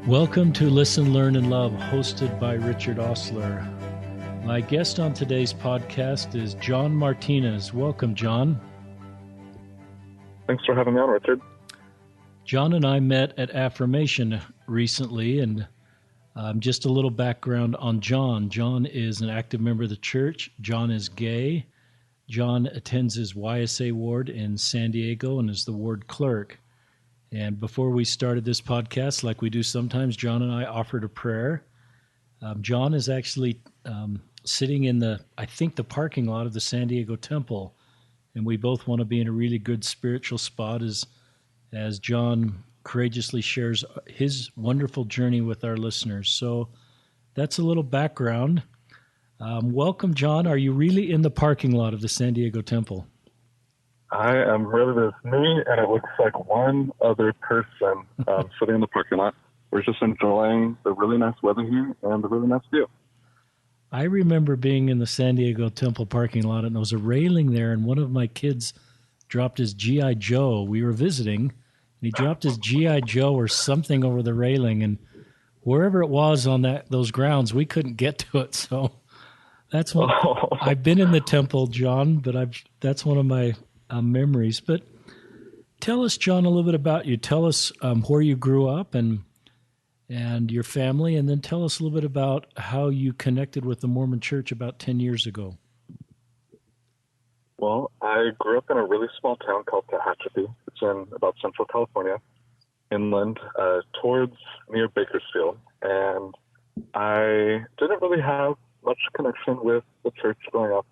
Welcome to Listen, Learn, and Love, hosted by Richard Osler. My guest on today's podcast is John Martinez. Welcome, John. Thanks for having me on, Richard. John and I met at Affirmation recently, and just a little background on John. John is an active member of the church. John is gay. John attends his YSA ward in San Diego and is the ward clerk. And before we started this podcast, like we do sometimes, John and I offered a prayer. John is actually sitting in the parking lot of the San Diego Temple, and we both want to be in a really good spiritual spot as John courageously shares his wonderful journey with our listeners. So that's a little background. Welcome, John. Are you really in the parking lot of the San Diego Temple? I am really with me, and it looks like one other person sitting in the parking lot. We're just enjoying the really nice weather here and the really nice view. I remember being in the San Diego Temple parking lot, and there was a railing there, and one of my kids dropped his G.I. Joe. We were visiting, and he dropped his G.I. Joe or something over the railing, and wherever it was on those grounds, we couldn't get to it. So that's what I've been in the temple, John, but that's one of my memories. But tell us, John, a little bit about you. Tell us where you grew up and your family, and then tell us a little bit about how you connected with the Mormon Church about 10 years ago. Well, I grew up in a really small town called Tehachapi. It's in about Central California, inland, towards near Bakersfield. And I didn't really have much connection with the church growing up,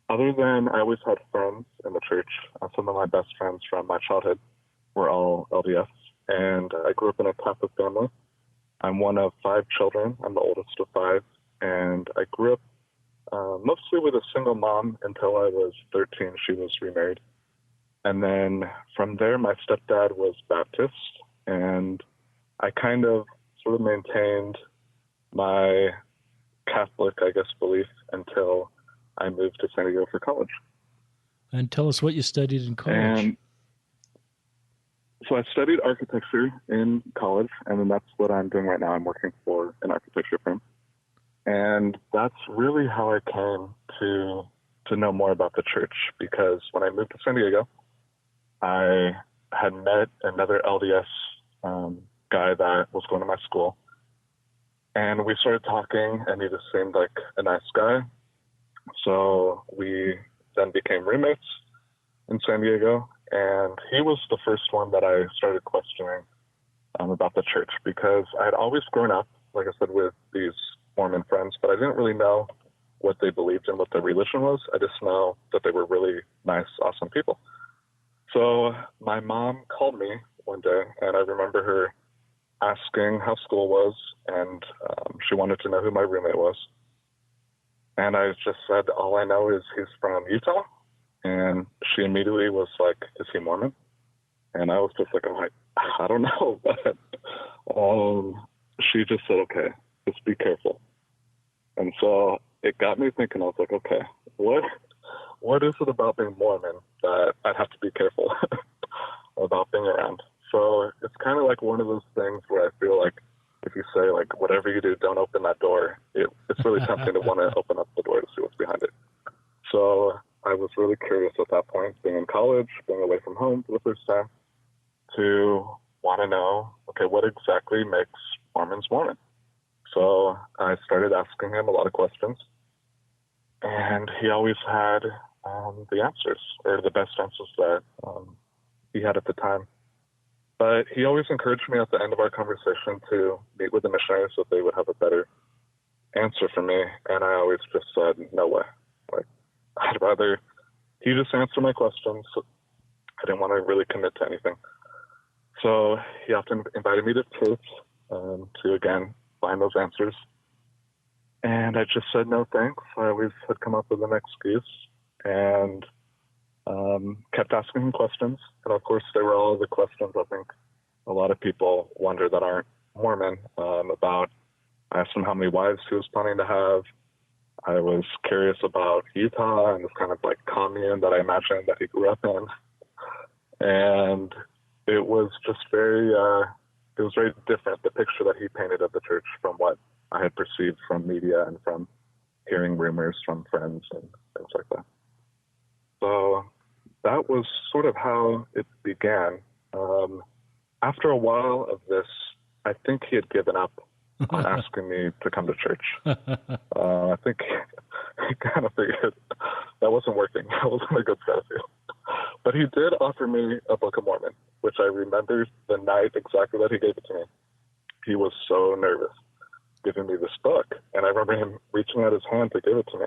other than I always had friends in the church. Some of my best friends from my childhood were all LDS, and I grew up in a Catholic family. I'm one of 5 children. I'm the oldest of 5, and I grew up mostly with a single mom until I was 13. She was remarried. And then from there, my stepdad was Baptist, and I kind of sort of maintained my Catholic, belief until I moved to San Diego for college. And tell us what you studied in college. And so I studied architecture in college, and then that's what I'm doing right now. I'm working for an architecture firm. And that's really how I came to know more about the church, because when I moved to San Diego, I had met another LDS guy that was going to my school. And we started talking, and he just seemed like a nice guy. So we then became roommates in San Diego, and he was the first one that I started questioning about the church, because I had always grown up, like I said, with these Mormon friends, but I didn't really know what they believed in, what their religion was. I just know that they were really nice, awesome people. So my mom called me one day, and I remember her asking how school was, and she wanted to know who my roommate was. And I just said, all I know is he's from Utah. And she immediately was like, is he Mormon? And I was just like, I don't know. But she just said, okay, just be careful. And so it got me thinking. I was like, okay, what is it about being Mormon that I have to be careful about being around? So it's kind of like one of those things where I feel like if you say, like, whatever you do, don't open that door, it's really tempting to want to open up the door to see what's behind it. So I was really curious at that point, being in college, being away from home for the first time, to want to know, okay, what exactly makes Mormons Mormon? So I started asking him a lot of questions, and he always had the answers, or the best answers that he had at the time. But he always encouraged me at the end of our conversation to meet with the missionaries so they would have a better answer for me. And I always just said, no way. Like, I'd rather he just answer my questions. I didn't want to really commit to anything. So he often invited me to church to, again, find those answers. And I just said no thanks. I always had come up with an excuse and kept asking him questions. And of course, they were all the questions I think a lot of people wonder that aren't Mormon about. I asked him how many wives he was planning to have. I was curious about Utah and this kind of like commune that I imagined that he grew up in. And it was just very was very different, the picture that he painted of the church, from what I had perceived from media and from hearing rumors from friends and things like that. So that was sort of how it began. After a while of this, I think he had given up on asking me to come to church. I think he kind of figured that wasn't working. That wasn't a good strategy. But he did offer me a Book of Mormon, which I remember the night exactly that he gave it to me. He was so nervous giving me this book. And I remember him reaching out his hand to give it to me,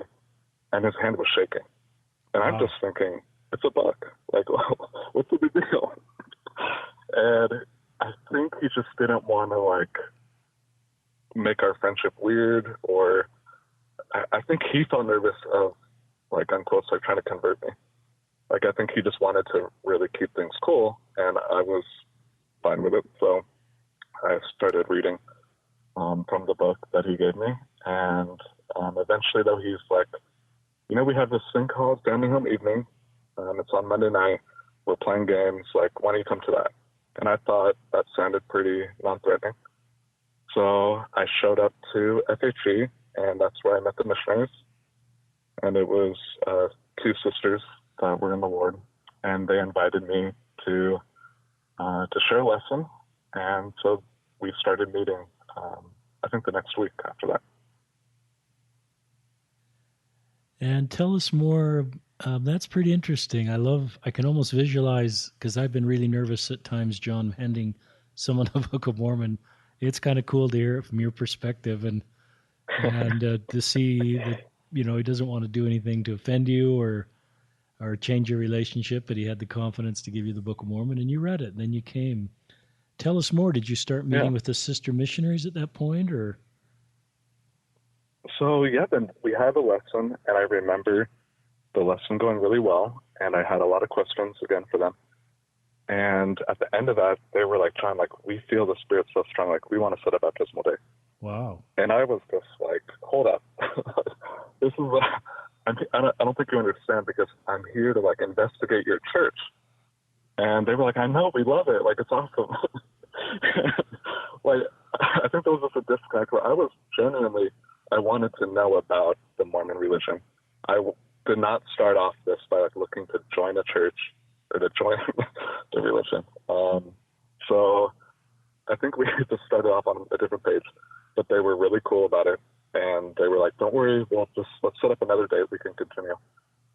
and his hand was shaking. And I'm just thinking, it's a book. Like, well, what's the big deal? And I think he just didn't want to, like, make our friendship weird, or I think he felt nervous of, like, unquote, like, trying to convert me. Like, I think he just wanted to really keep things cool, and I was fine with it. So I started reading from the book that he gave me, and eventually, though, he's like, you know, we have this thing called Family Home Evening. It's on Monday night. We're playing games. Like, why don't you come to that? And I thought that sounded pretty non-threatening. So I showed up to FHE, and that's where I met the missionaries. And it was two sisters that were in the ward, and they invited me to share a lesson. And so we started meeting, I think the next week after that. And tell us more. That's pretty interesting. I can almost visualize, because I've been really nervous at times, John, handing someone a Book of Mormon. It's kind of cool to hear it from your perspective, and to see that, you know, he doesn't want to do anything to offend you or change your relationship, but he had the confidence to give you the Book of Mormon, and you read it, and then you came. Tell us more. Did you start meeting with the sister missionaries at that point, or? So, yeah, then we had a lesson, and I remember the lesson going really well, and I had a lot of questions again for them. And at the end of that, they were like, John, like, we feel the Spirit so strong, like, we want to set a baptismal day. Wow. And I was just like, hold up. This is, I don't think you understand, because I'm here to, like, investigate your church. And they were like, I know, we love it. Like, it's awesome. Like, I think there was just a disconnect where I was genuinely, I wanted to know about the Mormon religion. I did not start off this by, like, looking to join a church or to join the religion. So I think we just started off on a different page, but they were really cool about it. And they were like, don't worry, let's set up another day. We can continue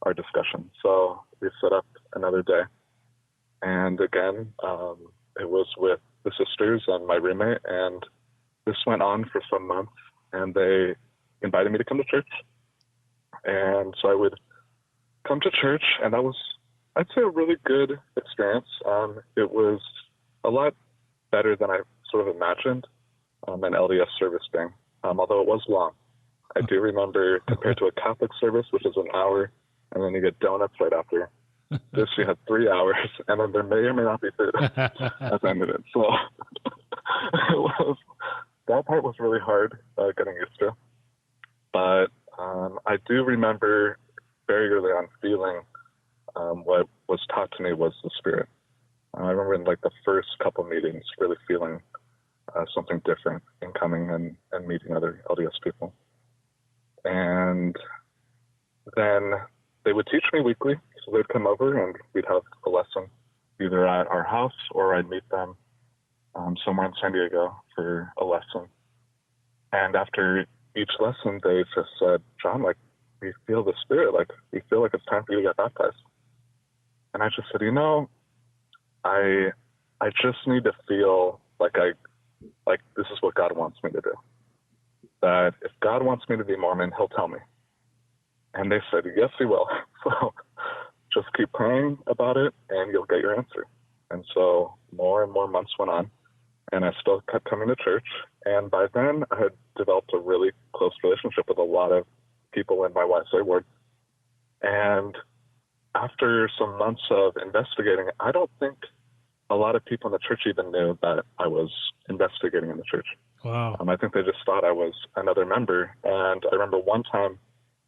our discussion. So we set up another day. And again, it was with the sisters and my roommate, and this went on for some months, and they invited me to come to church. And so I would come to church, and that was, I'd say, a really good experience. It was a lot better than I sort of imagined an LDS service being, although it was long. I do remember, compared to a Catholic service, which is an hour, and then you get donuts right after. This, we had 3 hours, and then there may or may not be food at the end of it. So that part was really hard getting used to. But I do remember very early on feeling what was taught to me was the Spirit. I remember in, like, the first couple meetings really feeling something different in coming and meeting other LDS people. And then they would teach me weekly. So they'd come over and we'd have a lesson either at our house, or I'd meet them somewhere in San Diego for a lesson. And after each lesson, they just said, John, like, we feel the Spirit. Like, we feel like it's time for you to get baptized. And I just said, you know, I just need to feel like this is what God wants me to do. That if God wants me to be Mormon, he'll tell me. And they said, yes, he will. So just keep praying about it and you'll get your answer. And so more and more months went on, and I still kept coming to church. And by then I had developed a really close relationship with a lot of people in my YSA ward. And after some months of investigating, I don't think a lot of people in the church even knew that I was investigating in the church. Wow. I think they just thought I was another member. And I remember one time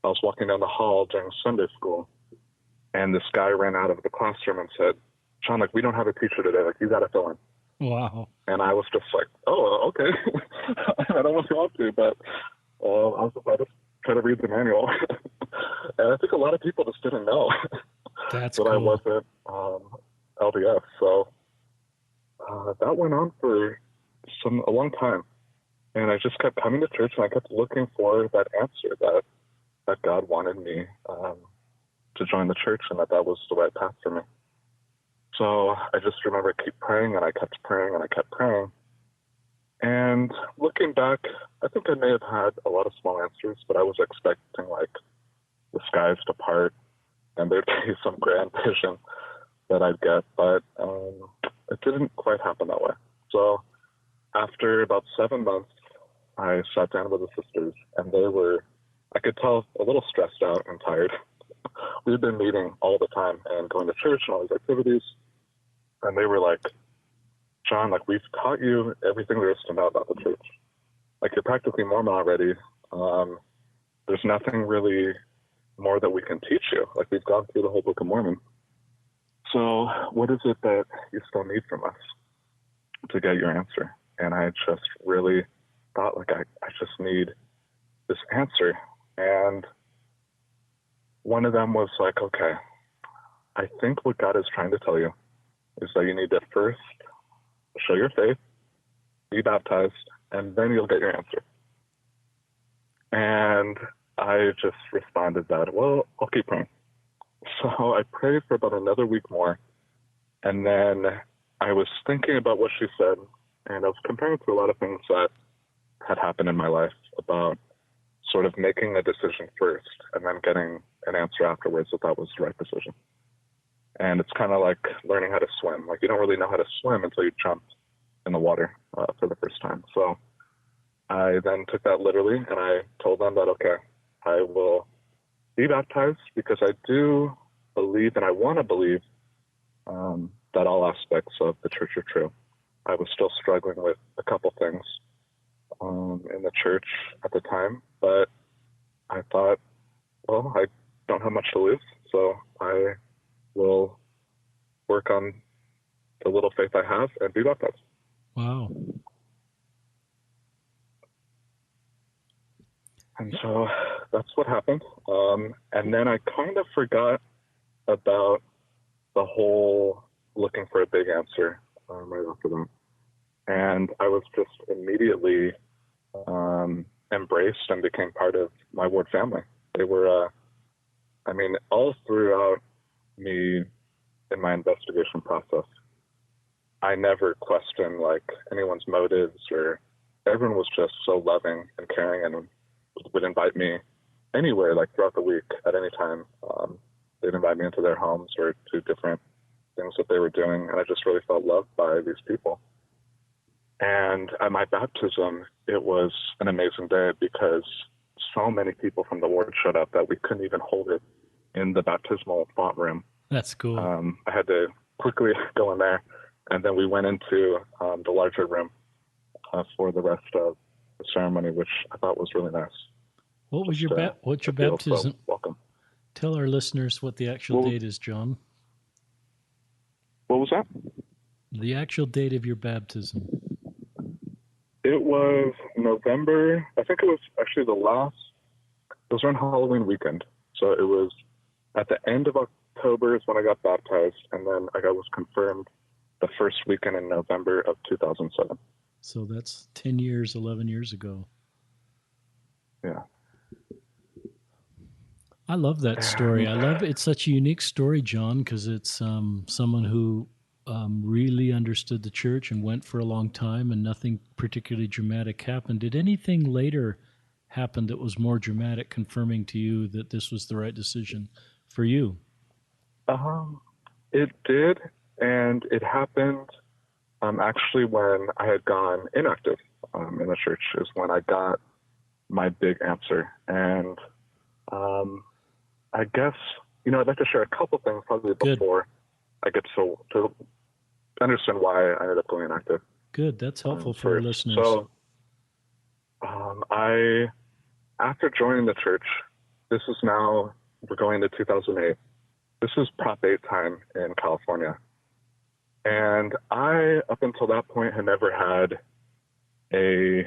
I was walking down the hall during Sunday school, and this guy ran out of the classroom and said, John, like, we don't have a teacher today. Like, you got to fill in. Wow. And I was just like, oh, okay. I don't want to, but I just try to read the manual. And I think a lot of people just didn't know That's that I cool. wasn't LDS. So that went on for a long time. And I just kept coming to church, and I kept looking for that answer that God wanted me to join the church, and that was the right path for me. So I just remember keep praying, and I kept praying, and I kept praying. And looking back, I think I may have had a lot of small answers, but I was expecting like the skies to part and there'd be some grand vision that I'd get, but it didn't quite happen that way. So after about 7 months, I sat down with the sisters, and they were, I could tell, a little stressed out and tired. We'd been meeting all the time and going to church and all these activities, and they were like, John, like, we've taught you everything there is to know about the church. Like, you're practically Mormon already. There's nothing really more that we can teach you. Like, we've gone through the whole Book of Mormon. So what is it that you still need from us to get your answer? And I just really thought, like, I just need this answer. And one of them was like, okay, I think what God is trying to tell you is that you need to first show your faith, be baptized, and then you'll get your answer. And I just responded that, well, I'll keep praying. So I prayed for about another week more. And then I was thinking about what she said, and I was comparing to a lot of things that had happened in my life about sort of making a decision first and then getting an answer afterwards that was the right decision. And it's kind of like learning how to swim. Like, you don't really know how to swim until you jump in the water for the first time. So I then took that literally, and I told them that, okay, I will be baptized because I do believe, and I want to believe, that all aspects of the church are true. I was still struggling with a couple things in the church at the time, but I thought, well, I don't have much to lose, so I will work on the little faith I have and be baptized. Wow. And so that's what happened. And then I kind of forgot about the whole looking for a big answer right after that. And I was just immediately embraced and became part of my ward family. They were, all throughout me in my investigation process, I never questioned like anyone's motives, or everyone was just so loving and caring and would invite me anywhere, like throughout the week at any time. They'd invite me into their homes or to different things that they were doing. And I just really felt loved by these people. And at my baptism, it was an amazing day because so many people from the ward showed up that we couldn't even hold it in the baptismal font room. That's cool. I had to quickly go in there, and then we went into the larger room for the rest of the ceremony, which I thought was really nice. What was what's your baptism? So welcome. Tell our listeners what the actual date is, John. What was that? The actual date of your baptism. It was November. I think it was actually it was around Halloween weekend. So it was at the end of October is when I got baptized, and then I was confirmed the first weekend in November of 2007. So that's 10 years, 11 years ago. Yeah. I love that story. It's such a unique story, John, because it's someone who really understood the church and went for a long time, and nothing particularly dramatic happened. Did anything later happen that was more dramatic, confirming to you that this was the right decision for you? It did, and it happened actually when I had gone inactive in the church is when I got my big answer. And I guess, I'd like to share a couple things probably before I get to understand why I ended up going inactive. Good. That's helpful for our listeners. So after joining the church, we're going to 2008. This is Prop 8 time in California. And I, up until that point, had never had a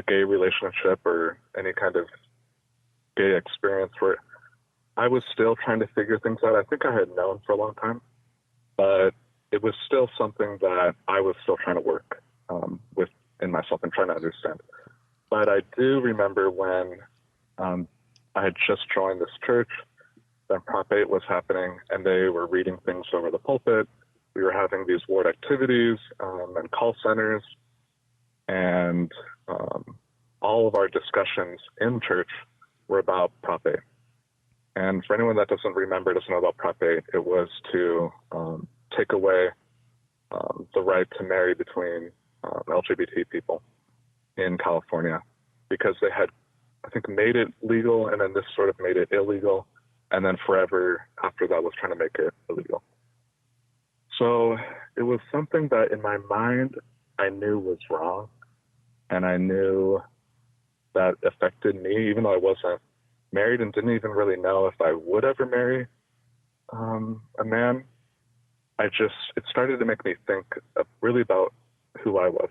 gay relationship or any kind of gay experience where I was still trying to figure things out. I think I had known for a long time, but it was still something that I was still trying to work within myself and trying to understand. But I do remember when I had just joined this church, then Prop 8 was happening, and they were reading things over the pulpit. We were having these ward activities and call centers, and all of our discussions in church were about Prop 8. And for anyone that doesn't know about Prop 8, it was to take away the right to marry between LGBT people in California, because they had, I think, made it legal, and then this sort of made it illegal, and then forever after that was trying to make it illegal. So it was something that in my mind I knew was wrong, and I knew that affected me, even though I wasn't married and didn't even really know if I would ever marry a man. It started to make me think really about who I was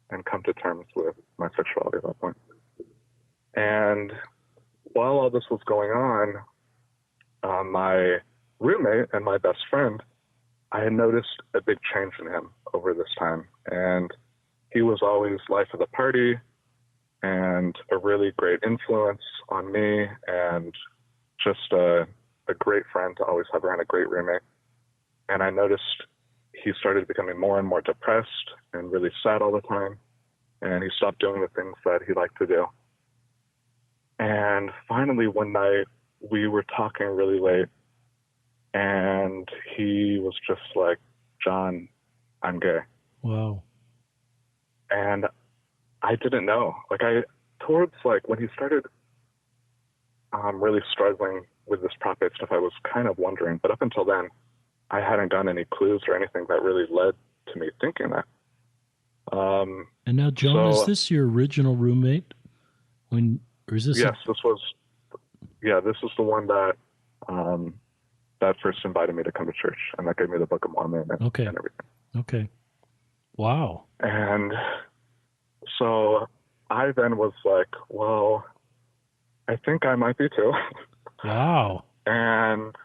and come to terms with my sexuality at that point. And while all this was going on, my roommate and my best friend, I had noticed a big change in him over this time. And he was always life of the party and a really great influence on me, and just a great friend to always have around, a great roommate. And I noticed he started becoming more and more depressed and really sad all the time. And he stopped doing the things that he liked to do. And finally, one night, we were talking really late, and he was just like, "John, I'm gay." Wow. And I didn't know. When he started really struggling with this Prop 8 stuff, I was kind of wondering. But up until then, I hadn't gotten any clues or anything that really led to me thinking that. And now, John, is this your original roommate? This is the one that that first invited me to come to church, and that gave me the Book of Mormon and everything. Okay. Wow. And so I then was like, well, I think I might be too. Wow. And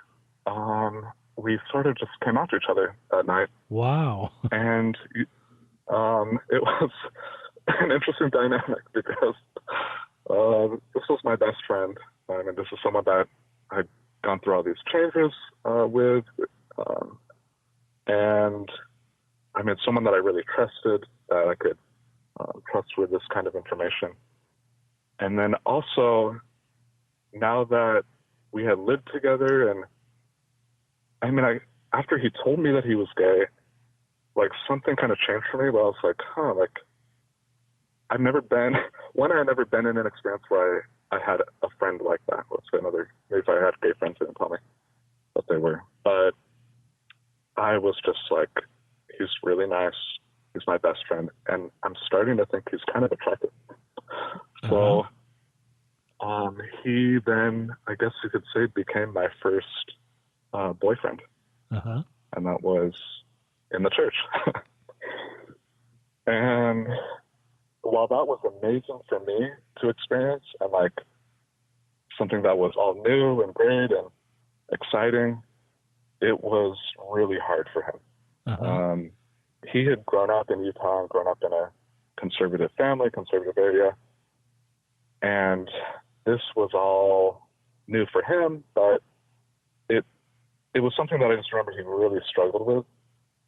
we sort of just came after each other that night. Wow. And it was an interesting dynamic, because this was my best friend. And this is someone that I'd gone through all these changes with. And I mean, someone that I really trusted, that I could trust with this kind of information. And then also, now that we had lived together, and I mean, after he told me that he was gay, like, something kind of changed for me. But I was like, I had never been in an experience where I had a friend like that. Let's say maybe if I had gay friends, they didn't tell me what they were. But I was just like, he's really nice. He's my best friend. And I'm starting to think he's kind of attractive. So he then, I guess you could say, became my first boyfriend. And that was in the church. And while that was amazing for me to experience, and like something that was all new and great and exciting, it was really hard for him. He had grown up in Utah and grown up in a conservative family, conservative area. And this was all new for him, but it was something that I just remember he really struggled with,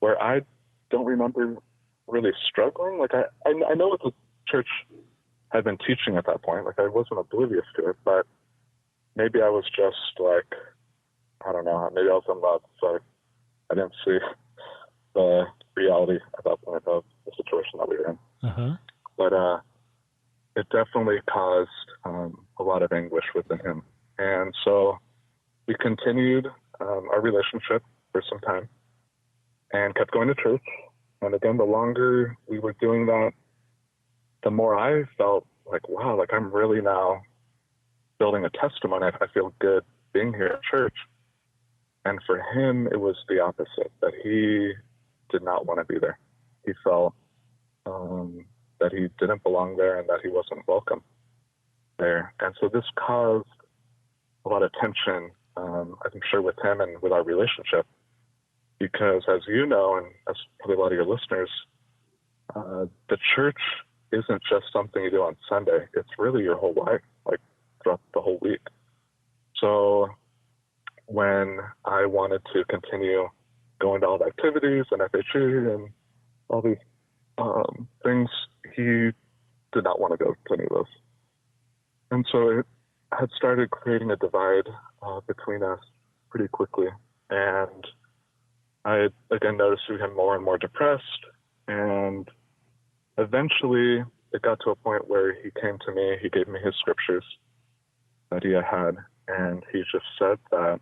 where I don't remember really struggling. Like, I know what the church had been teaching at that point. Like, I wasn't oblivious to it, but maybe I was just like, I don't know, maybe I was in love, so I didn't see the reality at that point of the situation that we were in. But it definitely caused a lot of anguish within him. And so we continued our relationship for some time and kept going to church. And again, the longer we were doing that, the more I felt like, wow, like, I'm really now building a testimony. I feel good being here at church. And for him, it was the opposite, that he did not want to be there. He felt that he didn't belong there and that he wasn't welcome there. And so this caused a lot of tension, I'm sure, with him and with our relationship, because as you know, and as probably a lot of your listeners, the church isn't just something you do on Sunday. It's really your whole life, like throughout the whole week. So when I wanted to continue going to all the activities and FHE and all these things, he did not want to go to any of those. And so it had started creating a divide between us pretty quickly. And I, again, noticed him more and more depressed. And eventually it got to a point where he came to me, he gave me his scriptures that he had, and he just said that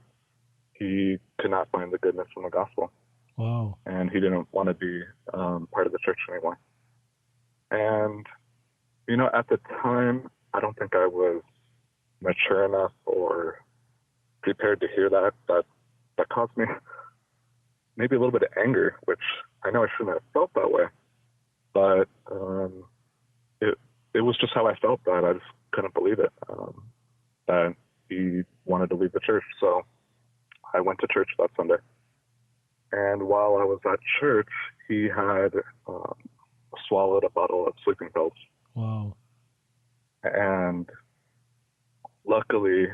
he could not find the goodness in the gospel. Wow. And he didn't want to be part of the church anymore. And, you know, at the time, I don't think I was mature enough or prepared to hear that. That caused me maybe a little bit of anger, which I know I shouldn't have felt that way. But it was just how I felt. That I just couldn't believe it, that he wanted to leave the church. So I went to church that Sunday. And while I was at church, he had swallowed a bottle of sleeping pills. Wow. And luckily,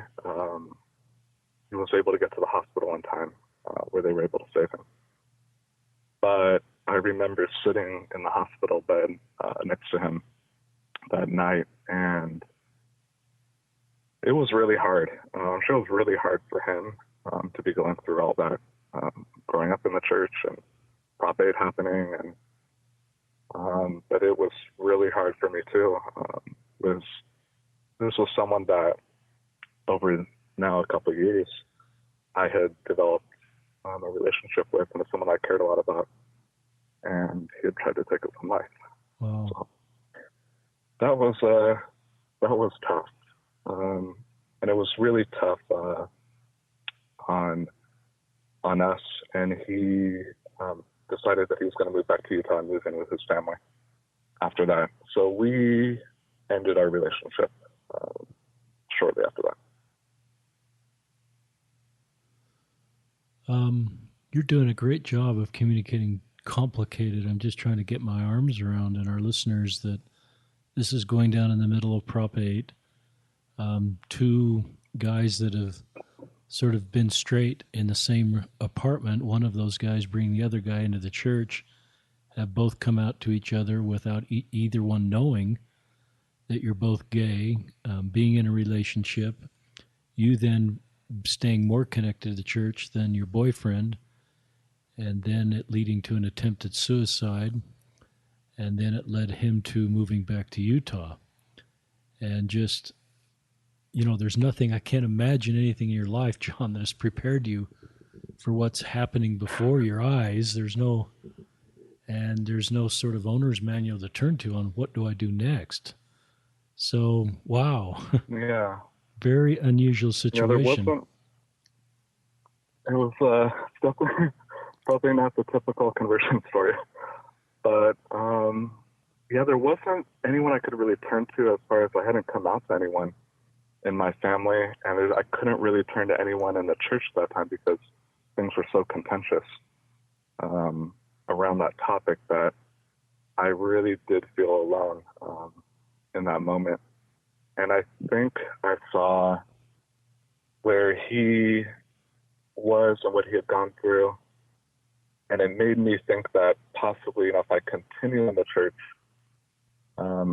he was able to get to the hospital in time where they were able to save him. But I remember sitting in the hospital bed next to him that night, and it was really hard. I'm sure it was really hard for him to be going through all that, growing up in the church and Prop 8 happening, and but it was really hard for me too. This was someone that over now a couple of years I had developed a relationship with, and someone I cared a lot about, and he had tried to take his own life. Wow. So that was tough, and it was really tough on us. And he decided that he was going to move back to Utah and move in with his family after that. So we ended our relationship shortly after that. You're doing a great job of communicating complicated. I'm just trying to get my arms around, and our listeners, that this is going down in the middle of Prop 8. Two guys that have sort of been straight in the same apartment, one of those guys bringing the other guy into the church, have both come out to each other without either one knowing that you're both gay, being in a relationship, you then staying more connected to the church than your boyfriend, and then it leading to an attempted suicide, and then it led him to moving back to Utah. And just, you know, there's nothing, I can't imagine anything in your life, John, that has prepared you for what's happening before your eyes. There's no sort of owner's manual to turn to on what do I do next. So, wow. Yeah. Very unusual situation. Yeah, it was definitely probably not the typical conversion story. But, there wasn't anyone I could really turn to, as far as I hadn't come out to anyone in my family. And I couldn't really turn to anyone in the church at that time because things were so contentious around that topic, that I really did feel alone in that moment. And I think I saw where he was and what he had gone through. And it made me think that possibly, if I continue in the church,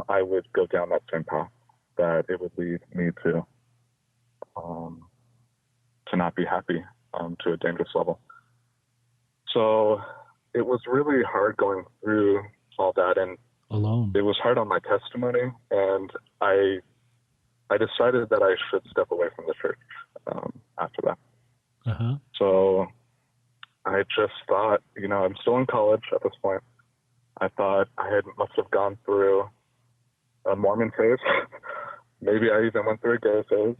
I would go down that same path, that it would lead me to not be happy to a dangerous level. So it was really hard going through all that, and alone. It was hard on my testimony, and I decided that I should step away from the church after that. Uh-huh. So I just thought, I'm still in college at this point. I thought I must have gone through a Mormon phase. Maybe I even went through a gay phase.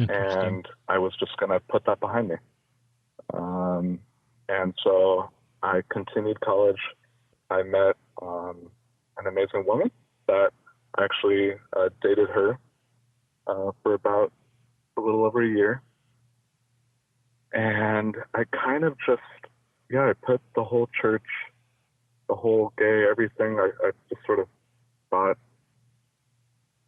And I was just going to put that behind me. And so I continued college. I met an amazing woman that I actually dated her for about a little over a year. And I kind of just, I put the whole church, the whole gay, everything, I just sort of thought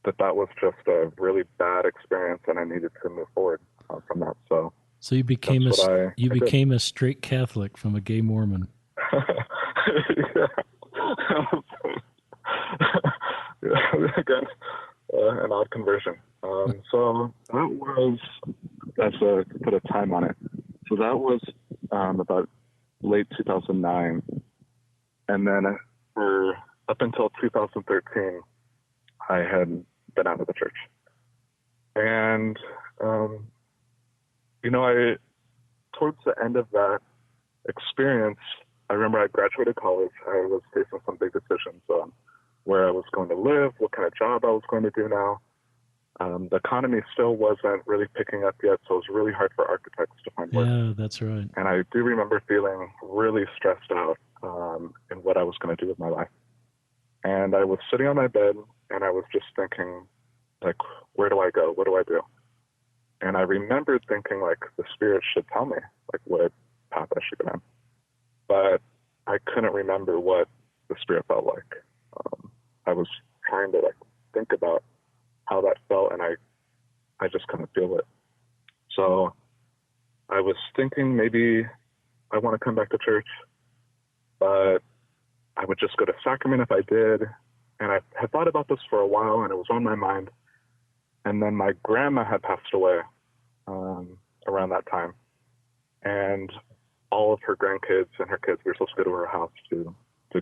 that was just a really bad experience and I needed to move forward from that. So you became became a straight Catholic from a gay Mormon. Again, an odd conversion. So that was, to put a time on it. So that was about late 2009. And then for up until 2013, I had been out of the church. And, towards the end of that experience, I remember I graduated college. I was facing some big decisions on where I was going to live, what kind of job I was going to do now. The economy still wasn't really picking up yet, so it was really hard for architects to find work. Yeah, that's right. And I do remember feeling really stressed out in what I was going to do with my life. And I was sitting on my bed, and I was just thinking, like, where do I go? What do I do? And I remembered thinking, like, the Spirit should tell me, like, what path I should go down. But I couldn't remember what the Spirit felt like. I was trying to, like, think about how that felt, and I just couldn't feel it. So I was thinking maybe I want to come back to church, but I would just go to sacrament if I did. And I had thought about this for a while, and it was on my mind. And then my grandma had passed away around that time. And all of her grandkids and her kids, we were supposed to go to her house to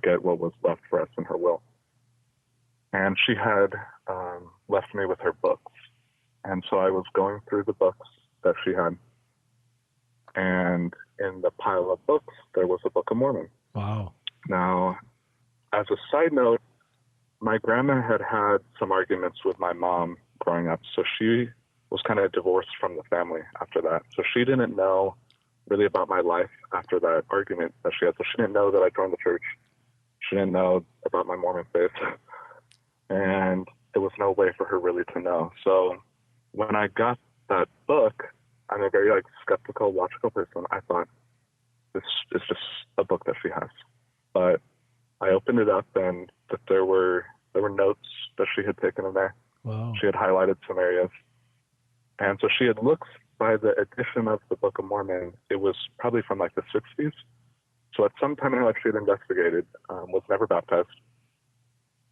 get what was left for us in her will. And she had left me with her books. And so I was going through the books that she had. And in the pile of books, there was a Book of Mormon. Wow. Now, as a side note, my grandma had some arguments with my mom growing up. So she was kind of divorced from the family after that. So she didn't know really about my life after that argument that she had. So she didn't know that I joined the church. She didn't know about my Mormon faith. And there was no way for her really to know. So when I got that book, I'm a very skeptical, logical person. I thought, this is just a book that she has. But I opened it up, and that there were notes that she had taken in there. Wow. She had highlighted some areas. And so she had looked by the edition of the Book of Mormon. It was probably from the 60s. So at some time in her life, she had investigated, was never baptized,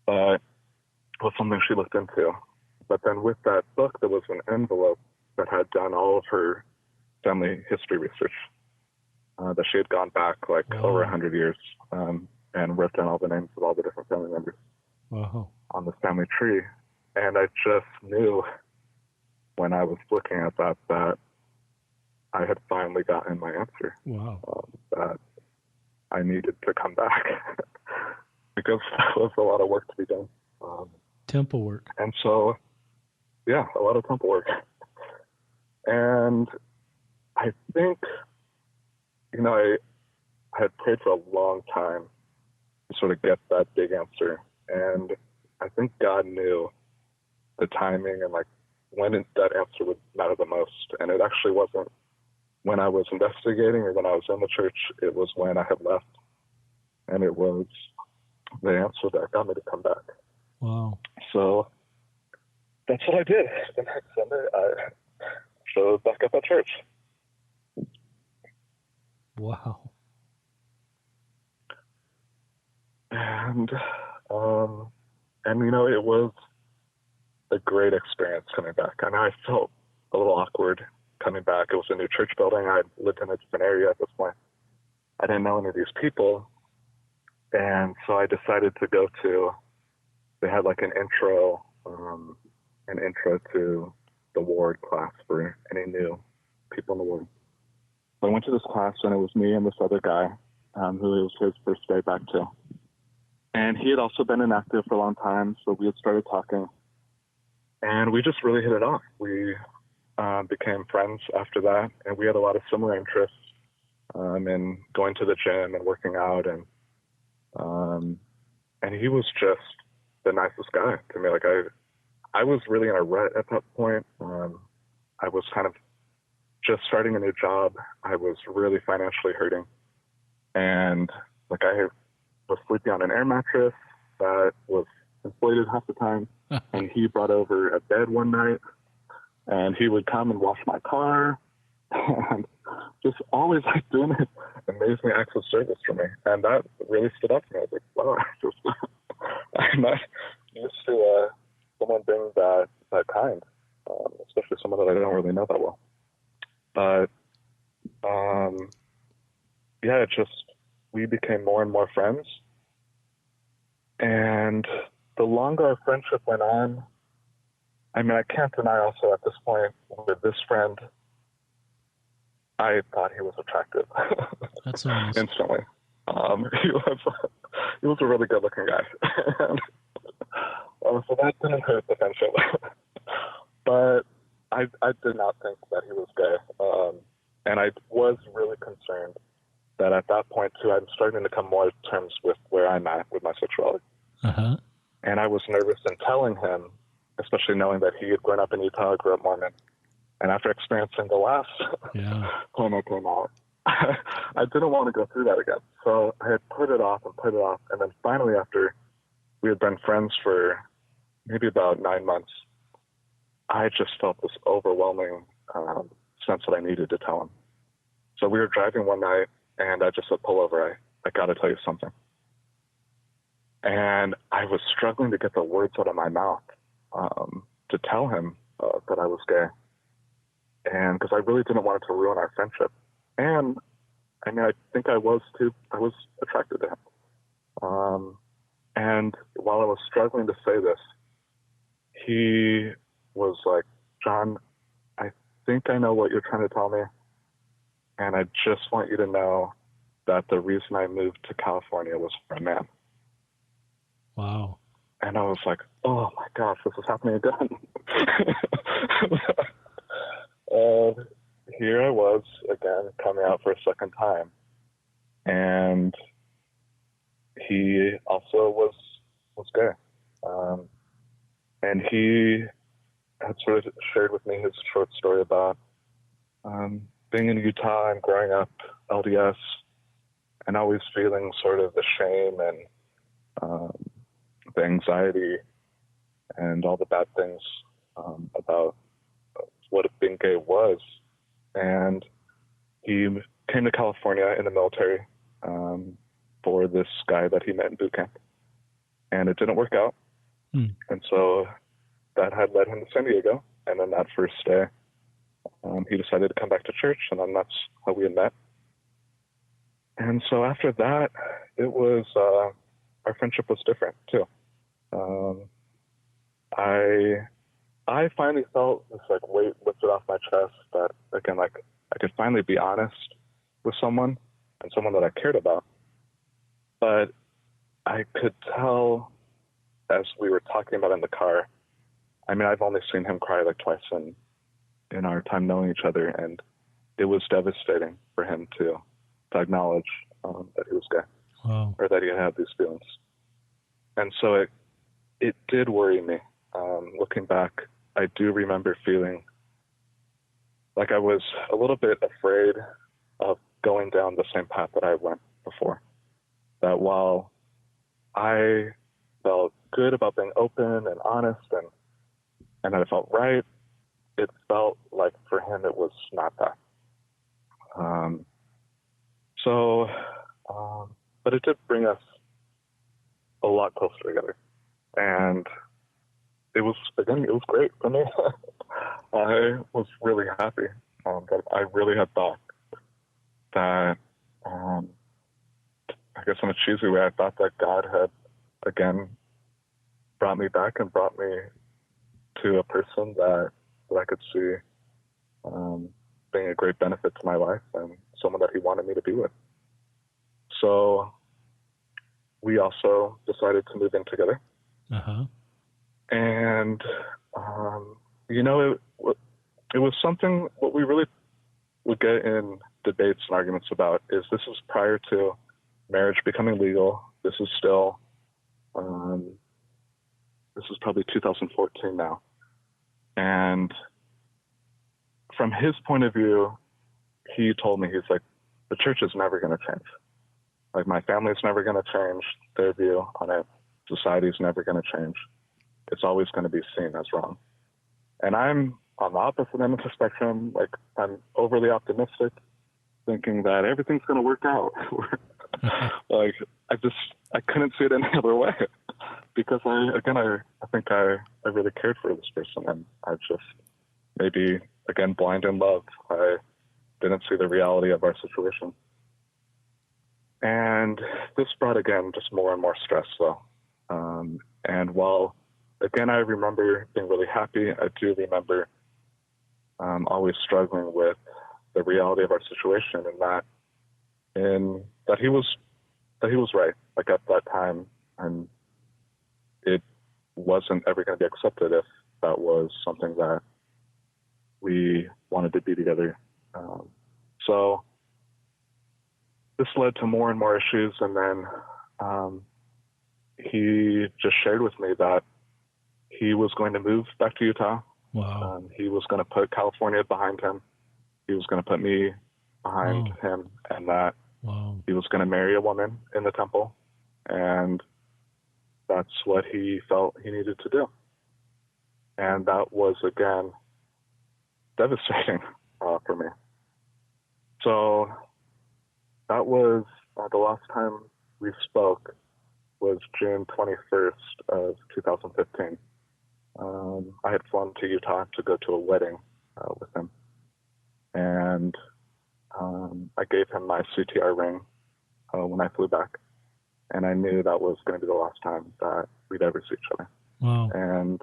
but it was something she looked into. But then with that book, there was an envelope that had done all of her family history research, that she had gone back over 100 years, and wrote down all the names of all the different family members on the family tree. And I just knew when I was looking at that I had finally gotten my answer. Wow. That I needed to come back because that was a lot of work to be done. Temple work. And so, yeah, a lot of temple work. And I think, I had prayed for a long time to sort of get that big answer. And I think God knew the timing and when that answer would matter the most. And it actually wasn't when I was investigating or when I was in the church. It was when I had left. And it was the answer that got me to come back. Wow. So that's what I did. The next Sunday, I showed back up at church. Wow. And it was a great experience coming back. I mean, I felt a little awkward coming back. It was a new church building. I lived in a different area at this point. I didn't know any of these people. And so I decided to go to, they had an intro to the ward class for any new people in the ward. So I went to this class, and it was me and this other guy, who it was his first day back too. And he had also been inactive for a long time, so we had started talking. And we just really hit it off. We became friends after that, and we had a lot of similar interests. and going to the gym and working out, and he was just the nicest guy to me. Like I was really in a rut at that point. I was kind of just starting a new job. I was really financially hurting, and like I was sleeping on an air mattress that was inflated half the time. And he brought over a bed one night, and he would come and wash my car, and just always like doing amazing acts of service for me. And that really stood out to me. I was like, wow, I'm not used to someone being that kind, especially someone that I don't really know that well. But yeah, we became more and more friends. And the longer our friendship went on, I mean, I can't deny also at this point with this friend, I thought he was attractive. That's nice. Instantly. He was a really good looking guy. And, so that didn't hurt the friendship. But I did not think that he was gay. And I was really concerned that at that point too, I'm starting to come more to terms with where I'm at with my sexuality. Uh-huh. And I was nervous in telling him, especially knowing that he had grown up in Utah, grew up Mormon. And after experiencing the last time I came out, I didn't want to go through that again. So I had put it off. And then finally, after we had been friends for maybe about 9 months, I just felt this overwhelming sense that I needed to tell him. So we were driving one night, and I just said, pull over. I got to tell you something. And I was struggling to get the words out of my mouth to tell him that I was gay. And because I really didn't want it to ruin our friendship. And I mean, I think I was too. I was attracted to him. And while I was struggling to say this, he was like, John, I think I know what you're trying to tell me. And I just want you to know that the reason I moved to California was for a man. Wow. And I was like, oh my gosh, this is happening again. And here I was again coming out for a second time. And he also was gay. And he had sort of shared with me his short story about being in Utah and growing up LDS and always feeling sort of the shame and the anxiety and all the bad things about what being gay was. And he came to California in the military for this guy that he met in boot camp. And it didn't work out. And so that had led him to San Diego. And then that first day, he decided to come back to church, and then that's how we had met. And so after that, it was, our friendship was different too. I finally felt this like weight lifted off my chest that, again, like I could finally be honest with someone and someone that I cared about. But I could tell as we were talking about in the car, I mean, I've only seen him cry like twice in our time knowing each other, and it was devastating for him to acknowledge that he was gay. Wow. Or that he had these feelings. And so it did worry me. Looking back, I do remember feeling like I was a little bit afraid of going down the same path that I went before. That while I felt good about being open and honest and I felt right, it felt like for him it was not that. But it did bring us a lot closer together. And it was great for me. I was really happy. But I really had thought that, I guess in a cheesy way, I thought that God had, again, brought me back and brought me to a person that I could see being a great benefit to my life and someone that he wanted me to be with. So we also decided to move in together. Uh-huh. And, it was something, what we really would get in debates and arguments about is this is prior to marriage becoming legal. This is still, this is probably 2014 now. And from his point of view, he told me, he's like, the church is never going to change. Like, my family's never going to change their view on it. Society's never going to change. It's always going to be seen as wrong. And I'm on the opposite end of the spectrum. Like, I'm overly optimistic, thinking that everything's going to work out. Like, I couldn't see it any other way, because I think I really cared for this person, and I just, maybe, again, blind in love, I didn't see the reality of our situation. And this brought, again, just more and more stress, though. And while, again, I remember being really happy, I do remember always struggling with the reality of our situation, and that he was right. Like, at that time, and it wasn't ever going to be accepted if that was something that we wanted to be together. So this led to more and more issues, and then he just shared with me that he was going to move back to Utah. Wow. He was going to put California behind him. He was going to put me behind him, and that he was going to marry a woman in the temple, and that's what he felt he needed to do. And that was, again, devastating for me. So that was the last time we spoke was June 21st of 2015. I had flown to Utah to go to a wedding with him. And I gave him my CTR ring when I flew back. And I knew that was going to be the last time that we'd ever see each other. Wow. And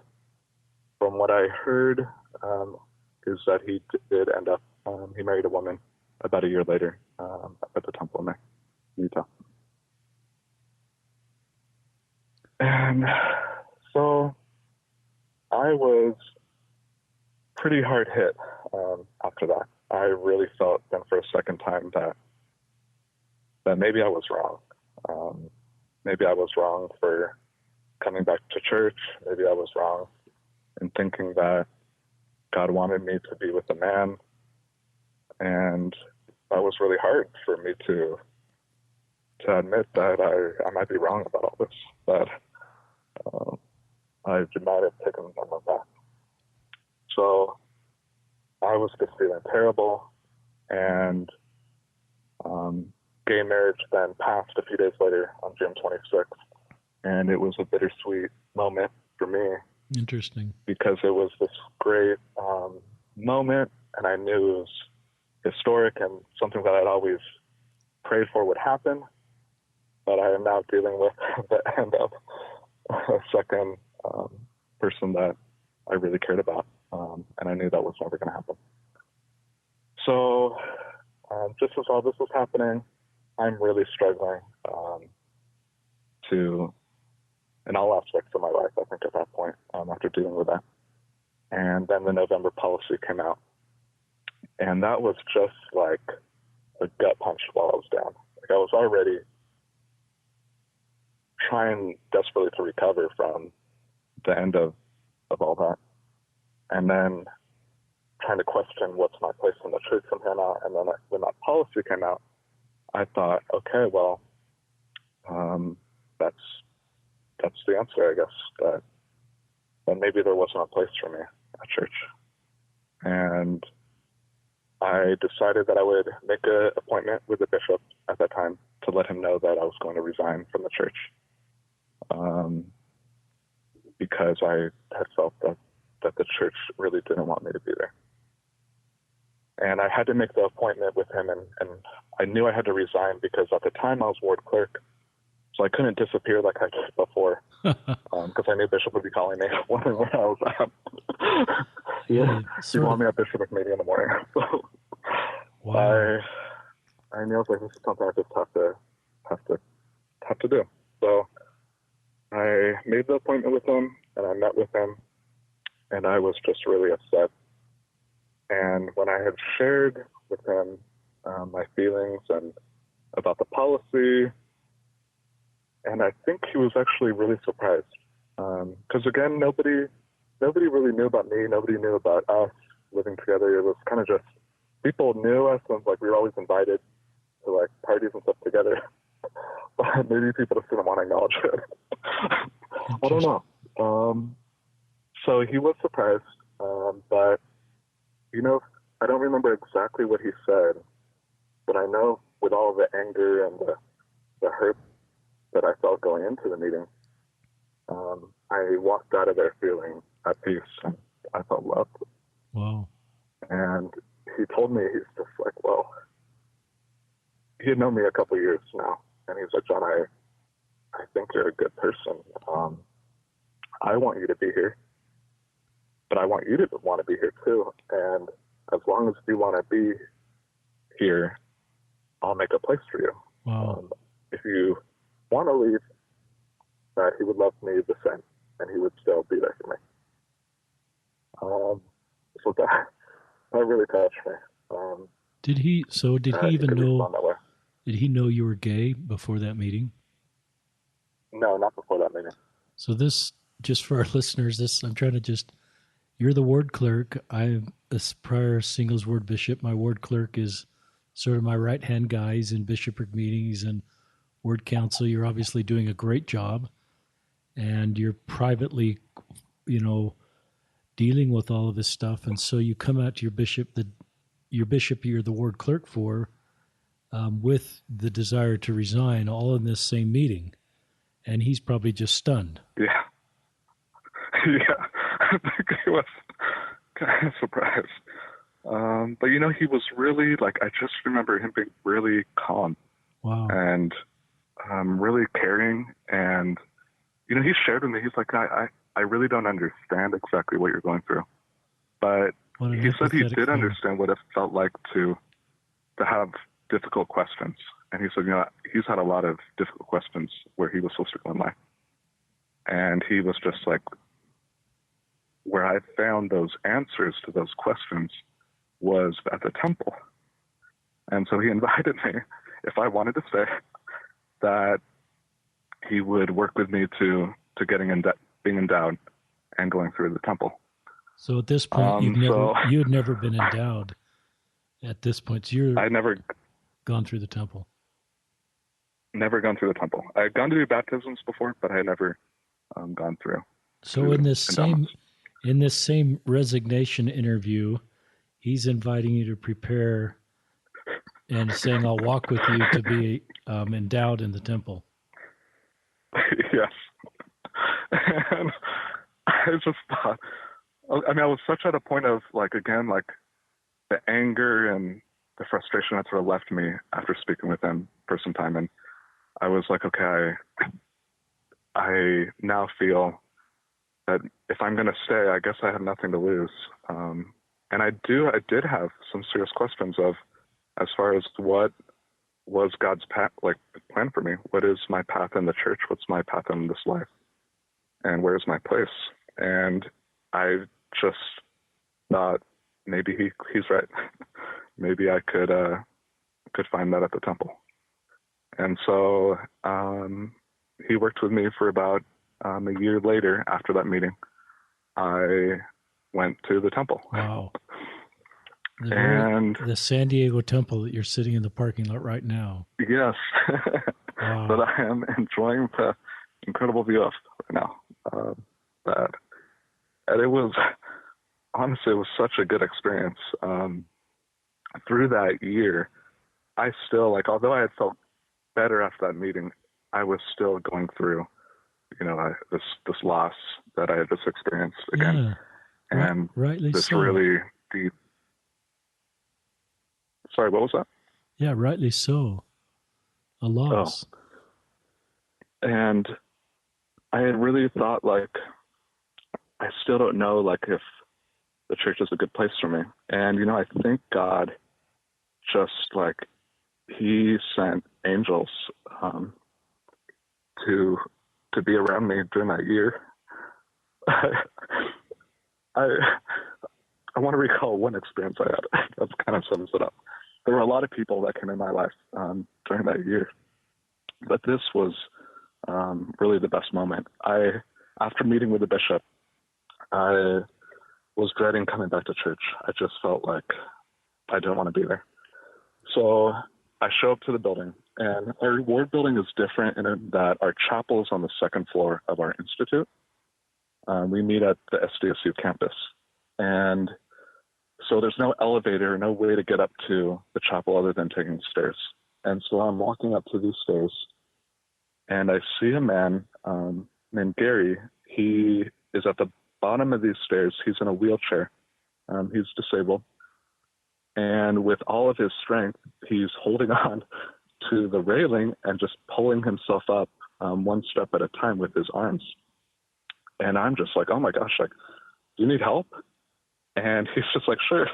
from what I heard is that he did end up, he married a woman about a year later at the temple in Utah. And so I was pretty hard hit after that. I really felt then for a second time that maybe I was wrong. Maybe I was wrong for coming back to church. Maybe I was wrong in thinking that God wanted me to be with a man. And that was really hard for me to admit that I might be wrong about all this, that I did not have taken them back. So I was just feeling terrible, and gay marriage then passed a few days later on June 26th, and it was a bittersweet moment for me. Interesting. Because it was this great moment, and I knew it was historic and something that I'd always prayed for would happen, but I am now dealing with the end of a second person that I really cared about, and I knew that was never going to happen. So just as all this was happening, I'm really struggling in all aspects of my life, I think, at that point, after dealing with that. And then the November policy came out, and that was just like a gut punch while I was down. Like, I was already trying desperately to recover from the end of all that, and then trying to question what's my place in the church from here on out. And then when that policy came out, I thought, okay, well, that's the answer, I guess, that maybe there wasn't a place for me at church. And I decided that I would make an appointment with the bishop at that time to let him know that I was going to resign from the church, because I had felt that the church really didn't want me to be there. And I had to make the appointment with him, and I knew I had to resign because at the time I was ward clerk, so I couldn't disappear like I did before, because I knew Bishop would be calling me, wondering where I was at. He wanted me at Bishop meeting in the morning. So wow. I knew I was like, this is something I just have to do. So I made the appointment with him, and I met with him, and I was just really upset. And when I had shared with him my feelings and about the policy. And I think he was actually really surprised. Because again, nobody really knew about me. Nobody knew about us living together. It was kind of just, people knew us, and like we were always invited to like parties and stuff together. But maybe people just didn't want to acknowledge it. I don't know. So he was surprised, but I don't remember exactly what he said, but I know with all of the anger and the hurt that I felt going into the meeting, I walked out of there feeling at peace, and I felt loved. Wow. And he told me, he's just like, well, he had known me a couple of years now, and he's like, John, I think you're a good person. I want you to be here, but I want you to want to be here too. And as long as you want to be here, I'll make a place for you. Wow. If you want to leave, he would love me the same, and he would still be there for me. So that really touched me. Did he even know? That way. Did he know you were gay before that meeting? No, not before that meeting. So this, just for our listeners, you're the ward clerk. I'm a prior singles ward bishop. My ward clerk is sort of my right-hand guy. He's in bishopric meetings and ward council. You're obviously doing a great job, and you're privately, dealing with all of this stuff. And so you come out to your bishop you're the ward clerk for, with the desire to resign, all in this same meeting. And he's probably just stunned. Yeah. Yeah. I think he was kind of surprised. But, he was really, I just remember him being really calm. Wow. And really caring. And, he shared with me, he's like, I really don't understand exactly what you're going through. But he said he did understand what it felt like to have difficult questions. And he said, he's had a lot of difficult questions where he was supposed to go in life. And he was just like, where I found those answers to those questions was at the temple. And so he invited me, if I wanted to stay, that he would work with me to being endowed and going through the temple. So at this point, you had never been endowed at this point. So I'd never gone through the temple. Never gone through the temple. I had gone to do baptisms before, but I had never gone through. So in this same resignation interview, he's inviting you to prepare and saying, "I'll walk with you to be endowed in the temple." Yes. And I just thought, I was such at a point of the anger and the frustration that sort of left me after speaking with him for some time. And I was like, okay, I now feel that if I'm going to stay, I guess I have nothing to lose. And I did have some serious questions as far as what was God's path, plan for me. What is my path in the church? What's my path in this life? And where's my place? And I just thought maybe he's right. Maybe I could find that at the temple. And so he worked with me for about a year later. After that meeting, I went to the temple. Wow. The San Diego temple that you're sitting in the parking lot right now. Yes. Wow. That I am enjoying the incredible view of right now. And it was, honestly, it was such a good experience. Through that year, I still, although I had felt better after that meeting, I was still going through, this loss that I had just experienced again. Yeah, and rightly this so. really deep. Sorry, what was that? Yeah, rightly so. A loss. Oh. And I had really thought, I still don't know, if the church is a good place for me. And, I think God just, he sent angels to be around me during that year. I want to recall one experience I had that kind of sums it up. there were a lot of people that came in my life during that year, but this was really the best moment. After meeting with the bishop, I was dreading coming back to church. I just felt like I didn't want to be there. So I show up to the building, and our reward building is different in that our chapel is on the second floor of our institute. We meet at the SDSU campus, and so there's no elevator, no way to get up to the chapel other than taking stairs. And so I'm walking up to these stairs, and I see a man named Gary. He is at the bottom of these stairs. He's in a wheelchair. He's disabled. And with all of his strength, he's holding on to the railing and just pulling himself up one step at a time with his arms. And I'm just like, oh my gosh, like, do you need help? And he's just like, sure,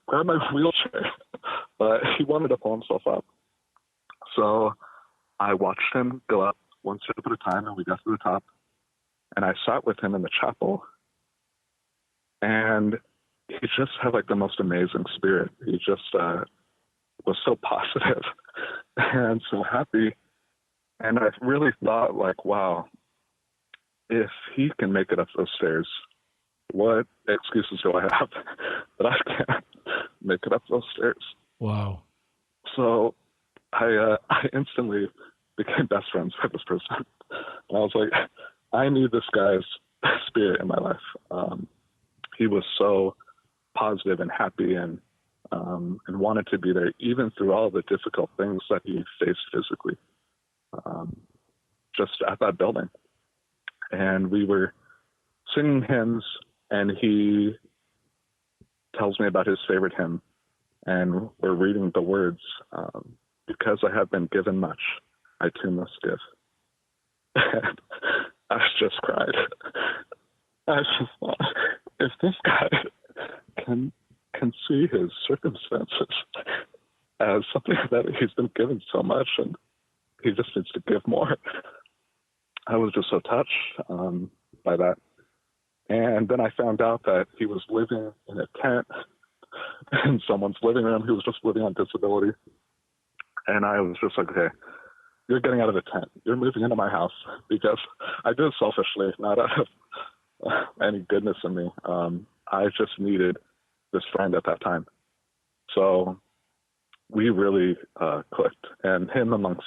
grab my wheelchair. But he wanted to pull himself up. So I watched him go up one step at a time, and we got to the top. And I sat with him in the chapel. And he just had like the most amazing spirit. He just was so positive and so happy. And I really thought, like, wow, if he can make it up those stairs, what excuses do I have that I can't make it up those stairs? Wow. So I instantly became best friends with this person. And I was like, I need this guy's spirit in my life. He was so positive and happy and wanted to be there even through all the difficult things that he faced physically, just at that building. And we were singing hymns, and he tells me about his favorite hymn, and we're reading the words, because I have been given much, I too must give. And I just cried. I just thought, if this guy can see his circumstances as something that he's been given so much and he just needs to give more, I was just so touched by that. And then I found out that he was living in a tent in someone's living room. He was just living on disability. And I was just like, okay, you're getting out of the tent. You're moving into my house, because I did it selfishly, not out of any goodness in me. I just needed this friend at that time. So we really clicked, and him amongst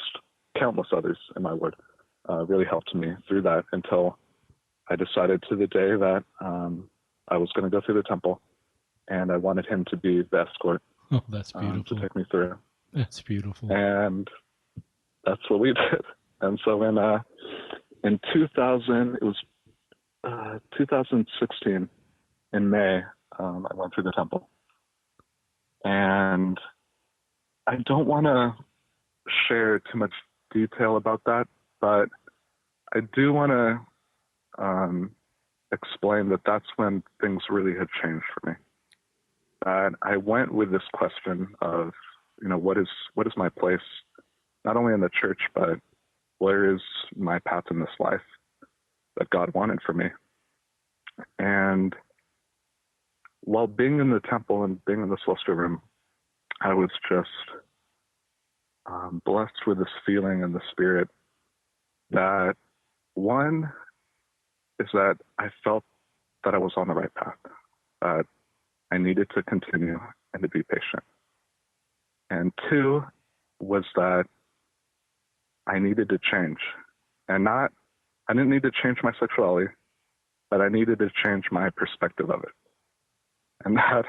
countless others in my ward really helped me through that until I decided to the day that I was going to go through the temple, and I wanted him to be the escort. Oh, that's beautiful. To take me through. That's beautiful. And that's what we did. And so in 2000, it was 2016 in May, I went through the temple. And I don't want to share too much detail about that, but I do want to explain that that's when things really had changed for me. That I went with this question of, what is my place, not only in the church, but where is my path in this life that God wanted for me? And while being in the temple and being in the celestial room, I was just blessed with this feeling in the spirit that, one, is that I felt that I was on the right path, that I needed to continue and to be patient. And two was that I needed to change. And I didn't need to change my sexuality, but I needed to change my perspective of it. And that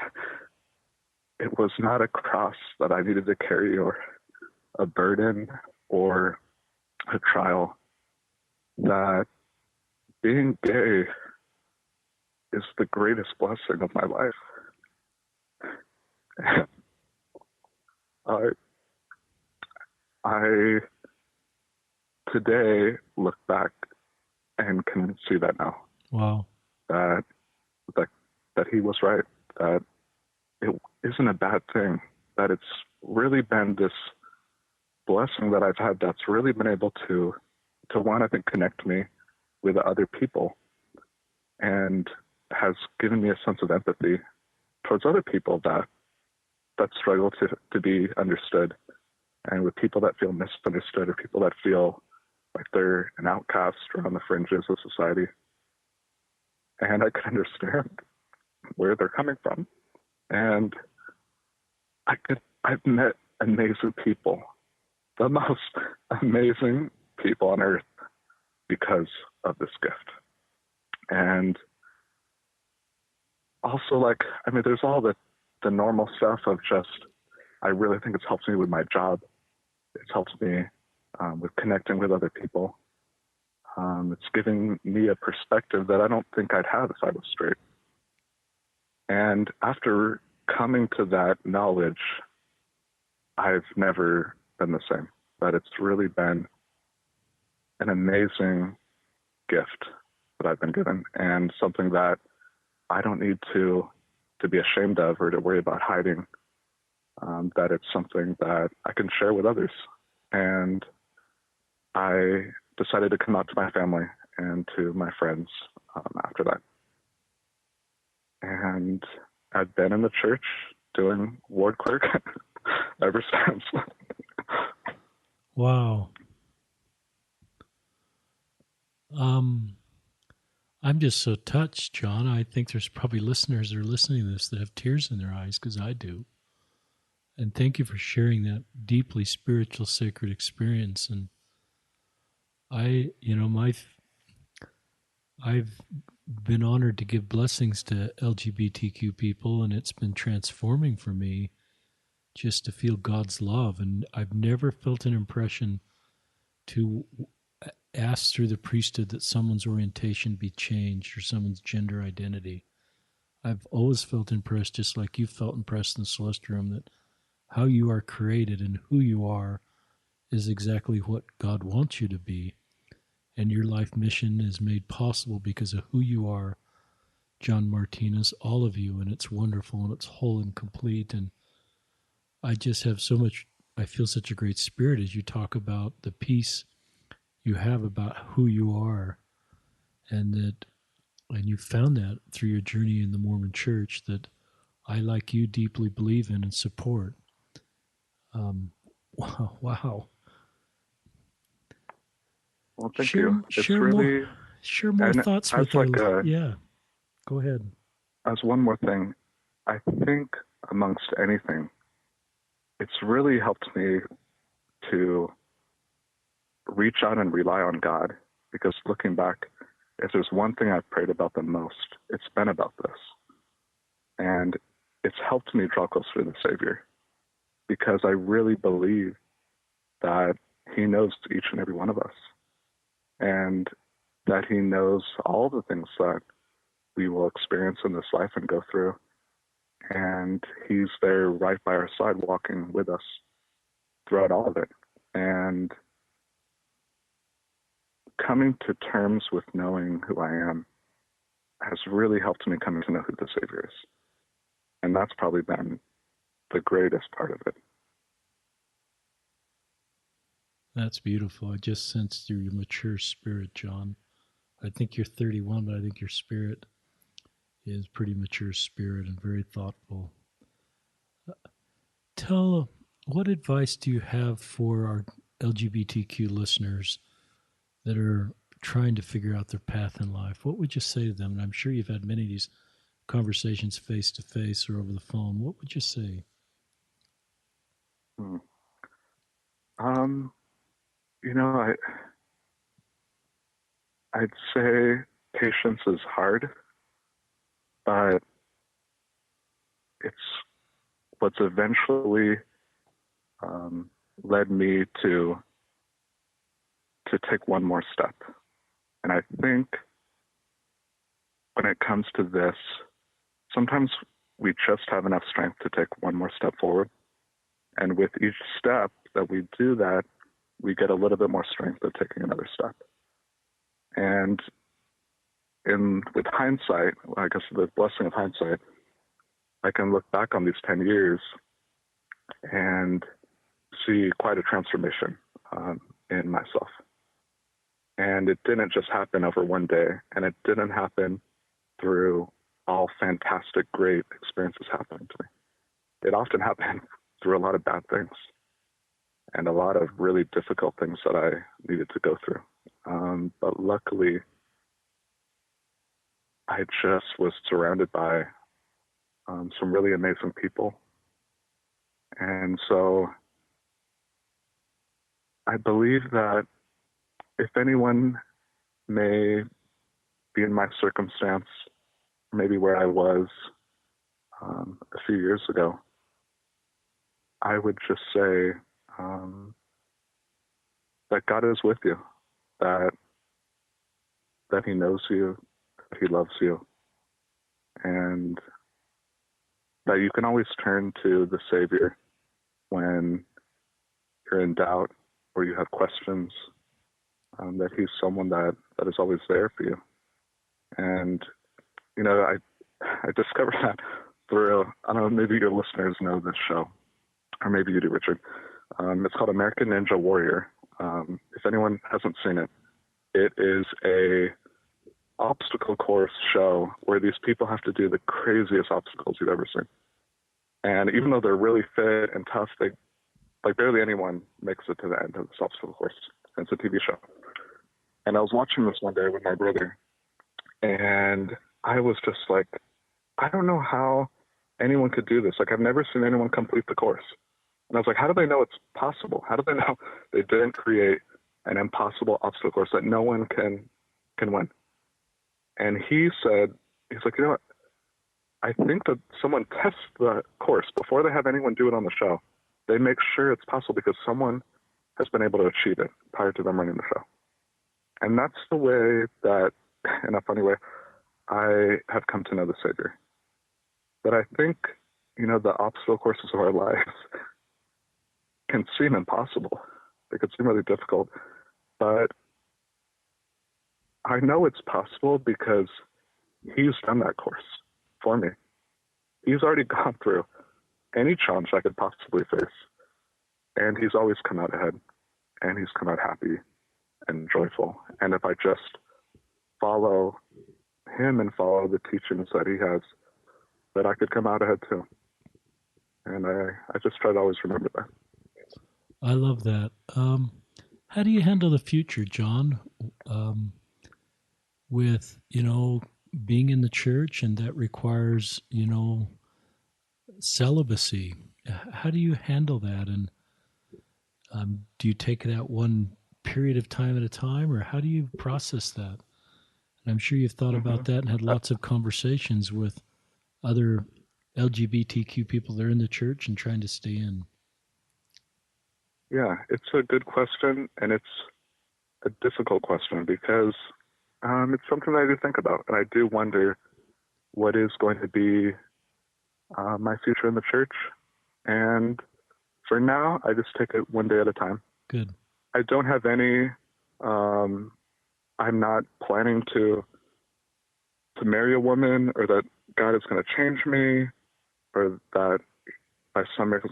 it was not a cross that I needed to carry, or a burden, or a trial. That being gay is the greatest blessing of my life. I today look back and can see that now. Wow. That he was right. That it isn't a bad thing. That it's really been this blessing that I've had that's really been able to one, I think, connect me with other people, and has given me a sense of empathy towards other people that that struggle to be understood, and with people that feel misunderstood or people that feel like they're an outcast or on the fringes of society. And I could understand where they're coming from. And I've met amazing people, the most amazing people on earth because of this gift. And also, like, I mean, there's all the normal stuff of just, I really think it's helped me with my job. It's helped me with connecting with other people. It's giving me a perspective that I don't think I'd have if I was straight. And after coming to that knowledge, I've never been the same. But it's really been an amazing gift that I've been given, and something that I don't need to be ashamed of or to worry about hiding. That it's something that I can share with others. And I decided to come out to my family and to my friends after that. And I've been in the church doing ward clerk ever since. Wow. I'm just so touched, John. I think there's probably listeners that are listening to this that have tears in their eyes, because I do. And thank you for sharing that deeply spiritual, sacred experience. And I've been honored to give blessings to LGBTQ people, and it's been transforming for me just to feel God's love. And I've never felt an impression to ask through the priesthood that someone's orientation be changed or someone's gender identity. I've always felt impressed, just like you felt impressed in the Celestial Room, that how you are created and who you are is exactly what God wants you to be. And your life mission is made possible because of who you are, John Martinez, all of you. And it's wonderful and it's whole and complete. And I just have so much, I feel such a great spirit as you talk about the peace you have about who you are, and you found that through your journey in the Mormon Church that I, like you, deeply believe in and support. Wow. Well, thank you. Share more thoughts with us. Yeah, go ahead. As one more thing, I think amongst anything, it's really helped me to reach out and rely on God, because looking back, if there's one thing I've prayed about the most, it's been about this. And it's helped me draw closer to the Savior, because I really believe that He knows each and every one of us, and that He knows all the things that we will experience in this life and go through. And He's there right by our side, walking with us throughout all of it. And coming to terms with knowing who I am has really helped me come to know who the Savior is. And that's probably been the greatest part of it. That's beautiful. I just sensed through your mature spirit, John. I think you're 31, but I think your spirit is pretty mature spirit and very thoughtful. What advice do you have for our LGBTQ listeners that are trying to figure out their path in life? What would you say to them? And I'm sure you've had many of these conversations face to face or over the phone. What would you say? I'd say patience is hard, but it's what's eventually led me to take one more step. And I think when it comes to this, sometimes we just have enough strength to take one more step forward. And with each step that we do that, we get a little bit more strength of taking another step. And with hindsight, I guess the blessing of hindsight, I can look back on these 10 years and see quite a transformation in myself. And it didn't just happen over one day, and it didn't happen through all fantastic, great experiences happening to me. it often happened through a lot of bad things and a lot of really difficult things that I needed to go through. But luckily, I just was surrounded by some really amazing people. And so I believe that if anyone may be in my circumstance, maybe where I was a few years ago, I would just say that God is with you, that He knows you, that He loves you, and that you can always turn to the Savior when you're in doubt or you have questions, that He's someone that is always there for you. And, I discovered that through, I don't know, maybe your listeners know this show, or maybe you do, Richard. It's called American Ninja Warrior. If anyone hasn't seen it, it is a obstacle course show where these people have to do the craziest obstacles you've ever seen. And even though they're really fit and tough, barely anyone makes it to the end of this obstacle course. It's a TV show. And I was watching this one day with my brother, and I was just like, I don't know how anyone could do this. Like, I've never seen anyone complete the course. And I was like, how do they know it's possible? How do they know they didn't create an impossible obstacle course that no one can win? And he said, he's like, you know what? I think that someone tests the course before they have anyone do it on the show. They make sure it's possible because someone has been able to achieve it prior to them running the show. And that's the way that, in a funny way, I have come to know the Savior. But I think, the obstacle courses of our lives can seem impossible. They could seem really difficult. But I know it's possible because He's done that course for me. He's already gone through any challenge I could possibly face. And He's always come out ahead. And He's come out happy and joyful. And if I just follow Him and follow the teachings that He has, that I could come out ahead too. And I just try to always remember that. I love that. How do you handle the future, John? With, being in the church, and that requires, celibacy. How do you handle that? And do you take that one period of time at a time, or how do you process that? And I'm sure you've thought about that and had lots of conversations with other LGBTQ people that are in the church and trying to stay in. Yeah, it's a good question, and it's a difficult question because it's something that I do think about, and I do wonder what is going to be my future in the church. And for now, I just take it one day at a time. Good. I don't have any. I'm not planning to marry a woman, or that God is going to change me, or that by some miracle,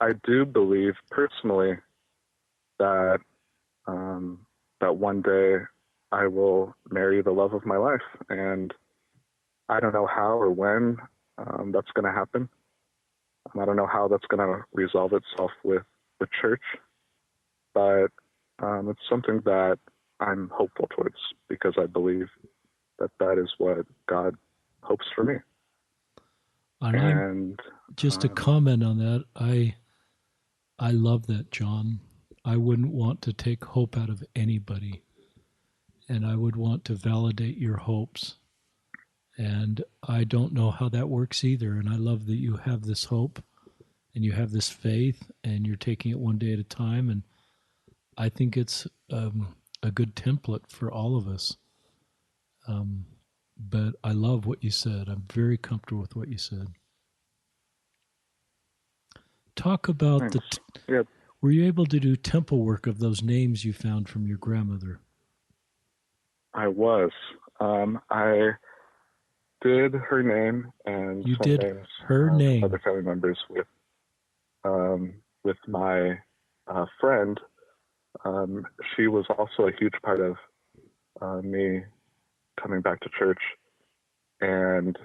I do believe personally that that one day I will marry the love of my life, and I don't know how or when that's going to happen. I don't know how that's going to resolve itself with the church, but it's something that I'm hopeful towards because I believe that is what God hopes for me. And just to comment on that, I love that, John. I wouldn't want to take hope out of anybody, and I would want to validate your hopes. And I don't know how that works either. And I love that you have this hope and you have this faith and you're taking it one day at a time. And I think it's a good template for all of us. But I love what you said. I'm very comfortable with what you said. Talk about were you able to do temple work of those names you found from your grandmother? I was. I did her name and you some did names her name. Other family members with my friend. She was also a huge part of me coming back to church, and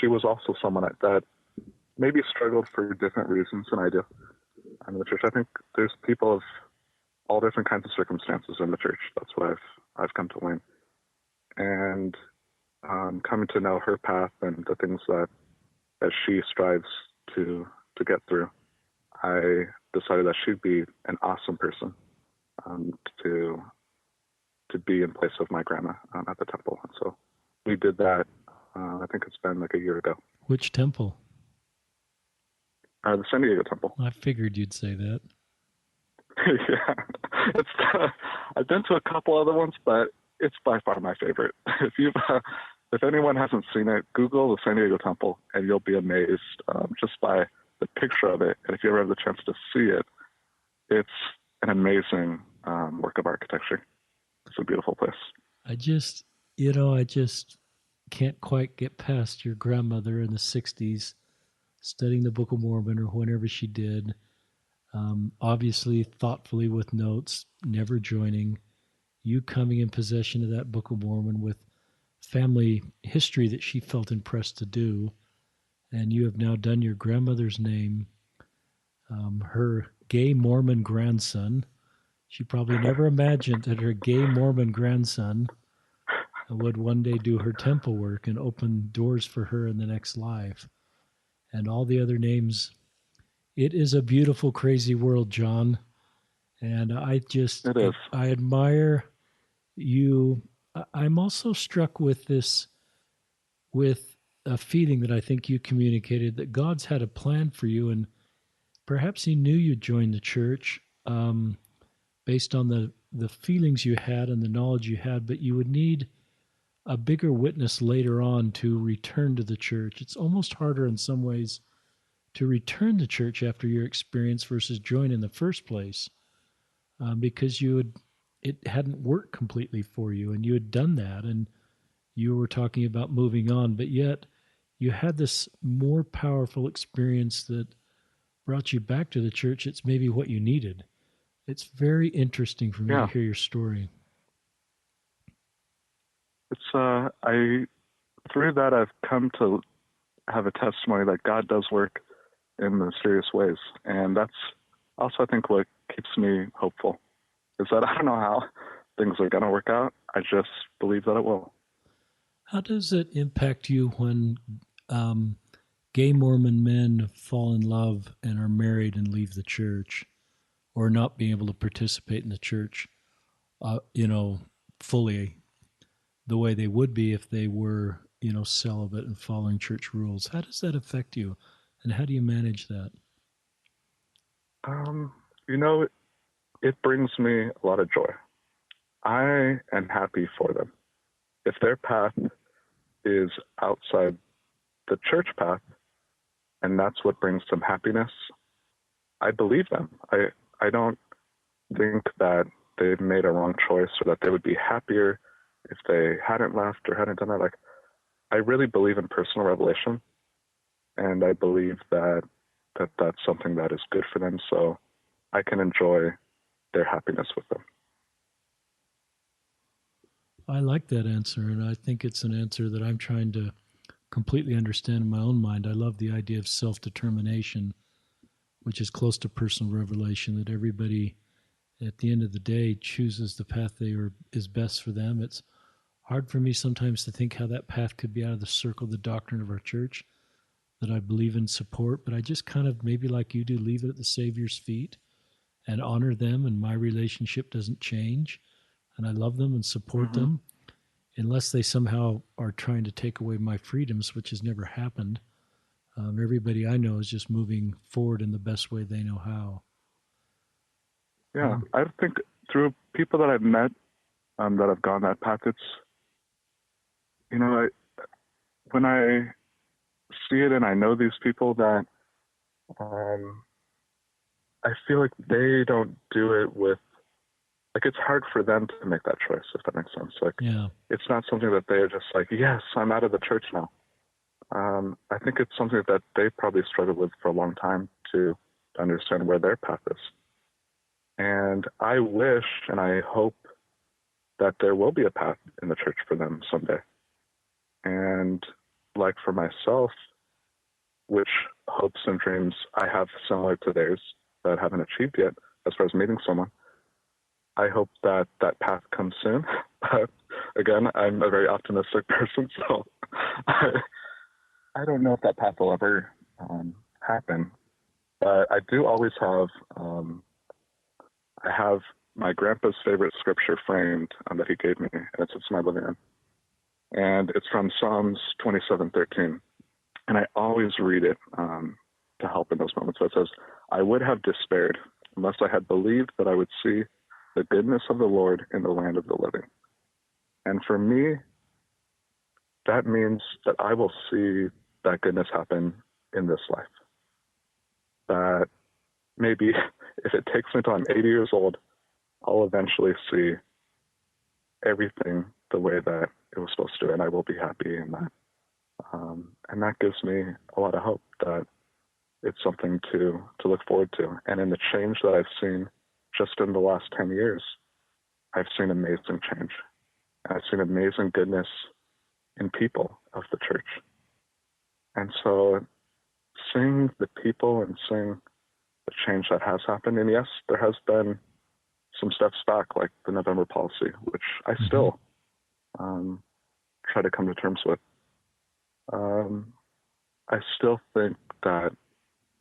she was also someone that maybe struggled for different reasons than I do in the church. I think there's people of all different kinds of circumstances in the church. That's what I've come to learn. And coming to know her path and the things that she strives to get through, I decided that she'd be an awesome person to be in place of my grandma at the temple. And so we did that. I think it's been like a year ago. Which temple? The San Diego temple. I figured you'd say that. Yeah, I've been to a couple other ones, but it's by far my favorite. If anyone hasn't seen it, Google the San Diego temple, and you'll be amazed just by the picture of it. And if you ever have the chance to see it, it's an amazing work of architecture. It's a beautiful place. I just can't quite get past your grandmother in the 60s studying the Book of Mormon or whenever she did. Obviously, thoughtfully with notes, never joining. You coming in possession of that Book of Mormon with family history that she felt impressed to do. And you have now done your grandmother's name. Her gay Mormon grandson. She probably never imagined that her gay Mormon grandson would one day do her temple work and open doors for her in the next life. And all the other names. It is a beautiful, crazy world, John. And I admire you. I'm also struck with a feeling that I think you communicated that God's had a plan for you, and perhaps He knew you'd join the church based on the feelings you had and the knowledge you had, but you would need a bigger witness later on to return to the church. It's almost harder in some ways to return to church after your experience versus join in the first place, because it hadn't worked completely for you, and you had done that, and you were talking about moving on, but yet you had this more powerful experience that brought you back to the church. It's maybe what you needed. It's very interesting for me to hear your story. It's through that I've come to have a testimony that God does work in mysterious ways, and that's also I think what keeps me hopeful. Is that I don't know how things are going to work out. I just believe that it will. How does it impact you when gay Mormon men fall in love and are married and leave the church, or not being able to participate in the church, fully the way they would be if they were, celibate and following church rules? How does that affect you, and how do you manage that? It brings me a lot of joy. I am happy for them. If their path is outside the church path, and that's what brings them happiness, I believe them. I don't think that they've made a wrong choice or that they would be happier if they hadn't left or hadn't done that. Like, I really believe in personal revelation, and I believe that that's something that is good for them, so I can enjoy their happiness with them. I like that answer, and I think it's an answer that I'm trying to completely understand in my own mind. I love the idea of self-determination, which is close to personal revelation, that everybody at the end of the day chooses the path is best for them. It's hard for me sometimes to think how that path could be out of the circle of the doctrine of our church that I believe and support, but I just kind of, maybe like you do, leave it at the Savior's feet and honor them, and my relationship doesn't change, and I love them and support them, unless they somehow are trying to take away my freedoms, which has never happened. Everybody I know is just moving forward in the best way they know how. Yeah, I think through people that I've met that have gone that path, it's, when I see it and I know these people, that I feel like they don't do it with, like, it's hard for them to make that choice, if that makes sense. Like, It's not something that they're just like, yes, I'm out of the church now. I think it's something that they probably struggled with for a long time to understand where their path is. And I wish and I hope that there will be a path in the church for them someday. And like for myself, which hopes and dreams I have similar to theirs that I haven't achieved yet as far as meeting someone. I hope that that path comes soon. Again, I'm a very optimistic person, so I don't know if that path will ever happen. But I do always have, I have my grandpa's favorite scripture framed that he gave me, and it's in my living room. And it's from Psalms 27:13. And I always read it to help in those moments. So it says, I would have despaired unless I had believed that I would see the goodness of the Lord in the land of the living. And for me, that means that I will see that goodness happen in this life. That maybe if it takes me until I'm 80 years old, I'll eventually see everything the way that it was supposed to, and I will be happy in that. And that gives me a lot of hope that it's something to look forward to. And in the change that I've seen just in the last 10 years, I've seen amazing change. I've seen amazing goodness in people of the church. And so seeing the people and seeing the change that has happened, and yes, there has been some steps back, like the November policy, which I still try to come to terms with. I still think that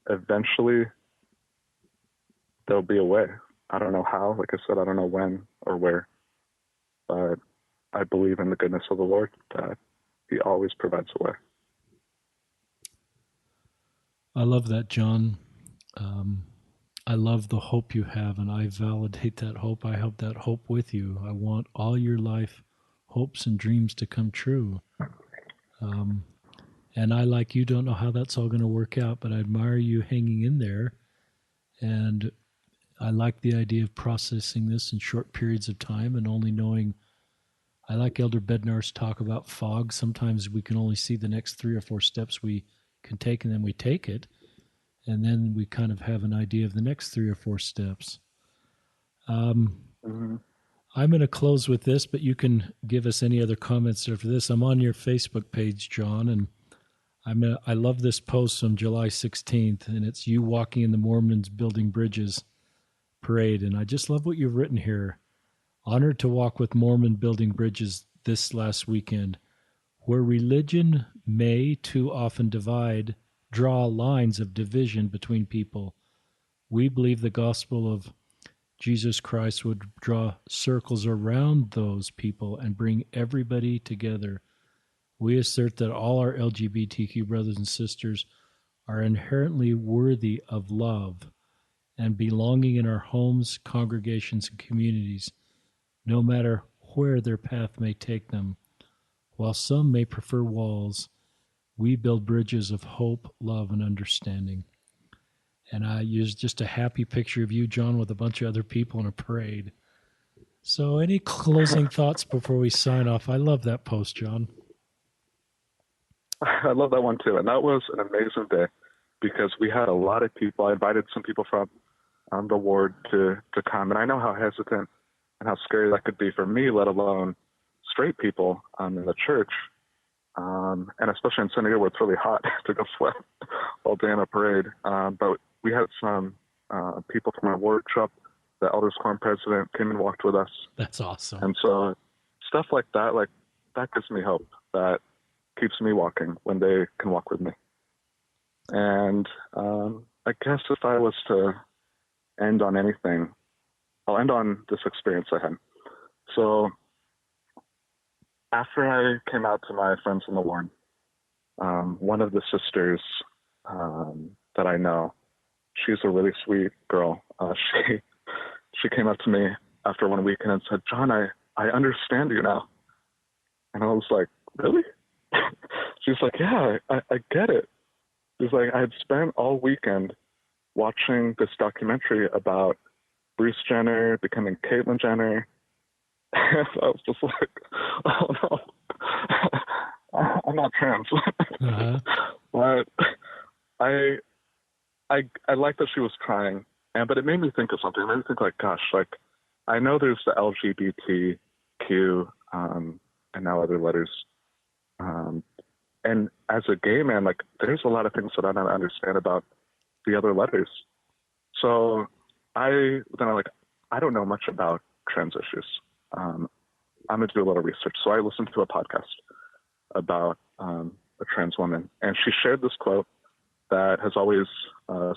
eventually there'll be a way. I don't know how, like I said, I don't know when or where, but I believe in the goodness of the Lord, that he always provides a way. I love that, John. I love the hope you have, and I validate that hope. I hope that hope with you. I want all your life hopes and dreams to come true. And I, like you, don't know how that's all going to work out, but I admire you hanging in there. And I like the idea of processing this in short periods of time and only knowing. I like Elder Bednar's talk about fog. Sometimes we can only see the next 3 or 4 steps we can take, and then we take it. And then we kind of have an idea of the next 3 or 4 steps. I'm going to close with this, but you can give us any other comments after this. I'm on your Facebook page, John, and I love this post on July 16th, and it's you walking in the Mormons Building Bridges parade. And I just love what you've written here. Honored to walk with Mormon building bridges this last weekend, where religion may too often draw lines of division between people. We believe the gospel of Jesus Christ would draw circles around those people and bring everybody together. We assert that all our LGBTQ brothers and sisters are inherently worthy of love and belonging in our homes, congregations, and communities, no matter where their path may take them. While some may prefer walls, we build bridges of hope, love, and understanding. And I used just a happy picture of you, John, with a bunch of other people in a parade. So any closing thoughts before we sign off? I love that post, John. I love that one too. And that was an amazing day because we had a lot of people. I invited some people from the ward to come. And I know how hesitant and how scary that could be for me, let alone straight people in the church. And especially in San Diego where it's really hot to go sweat all day in a parade. But we had some people from our ward show up. The Elders Quorum president came and walked with us. That's awesome. And so stuff like that gives me hope. That keeps me walking when they can walk with me. And I guess if I was to end on anything, I'll end on this experience I had. So after I came out to my friends in the ward, one of the sisters that I know, she's a really sweet girl. She came up to me after one weekend and said, John, I understand you now. And I was like, really? She's like, yeah, I get it. She's like, I had spent all weekend watching this documentary about Bruce Jenner becoming Caitlyn Jenner. And I was just like, oh no, I'm not trans. But I like that she was crying, but it made me think of something. It made me think like, gosh, like I know there's the LGBTQ and now other letters And as a gay man, like, there's a lot of things that I don't understand about the other letters. So I don't know much about trans issues. I'm going to do a little research. So I listened to a podcast about a trans woman, and she shared this quote that has always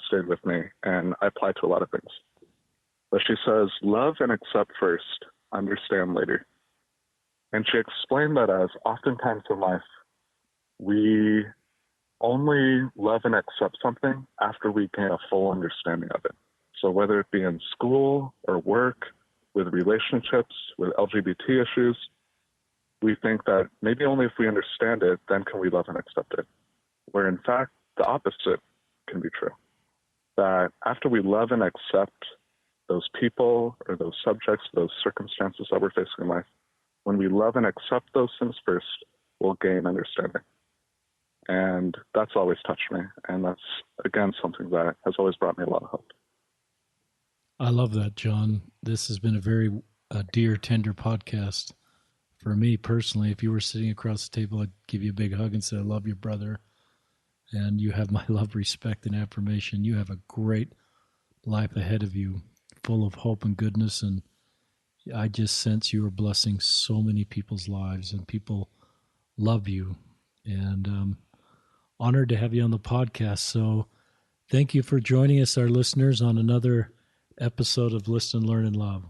stayed with me, and I apply to a lot of things. But she says, "Love and accept first, understand later." And she explained that as oftentimes in life, we only love and accept something after we gain a full understanding of it. So whether it be in school or work, with relationships, with LGBT issues, we think that maybe only if we understand it, then can we love and accept it. Where in fact, the opposite can be true. That after we love and accept those people or those subjects, those circumstances that we're facing in life, when we love and accept those things first, we'll gain understanding. And that's always touched me. And that's, again, something that has always brought me a lot of hope. I love that, John. This has been a very dear, tender podcast for me personally. If you were sitting across the table, I'd give you a big hug and say, I love your brother. And you have my love, respect, and affirmation. You have a great life ahead of you, full of hope and goodness. And I just sense you are blessing so many people's lives, and people love you. And honored to have you on the podcast. So thank you for joining us, our listeners, on another episode of Listen, Learn, and Love.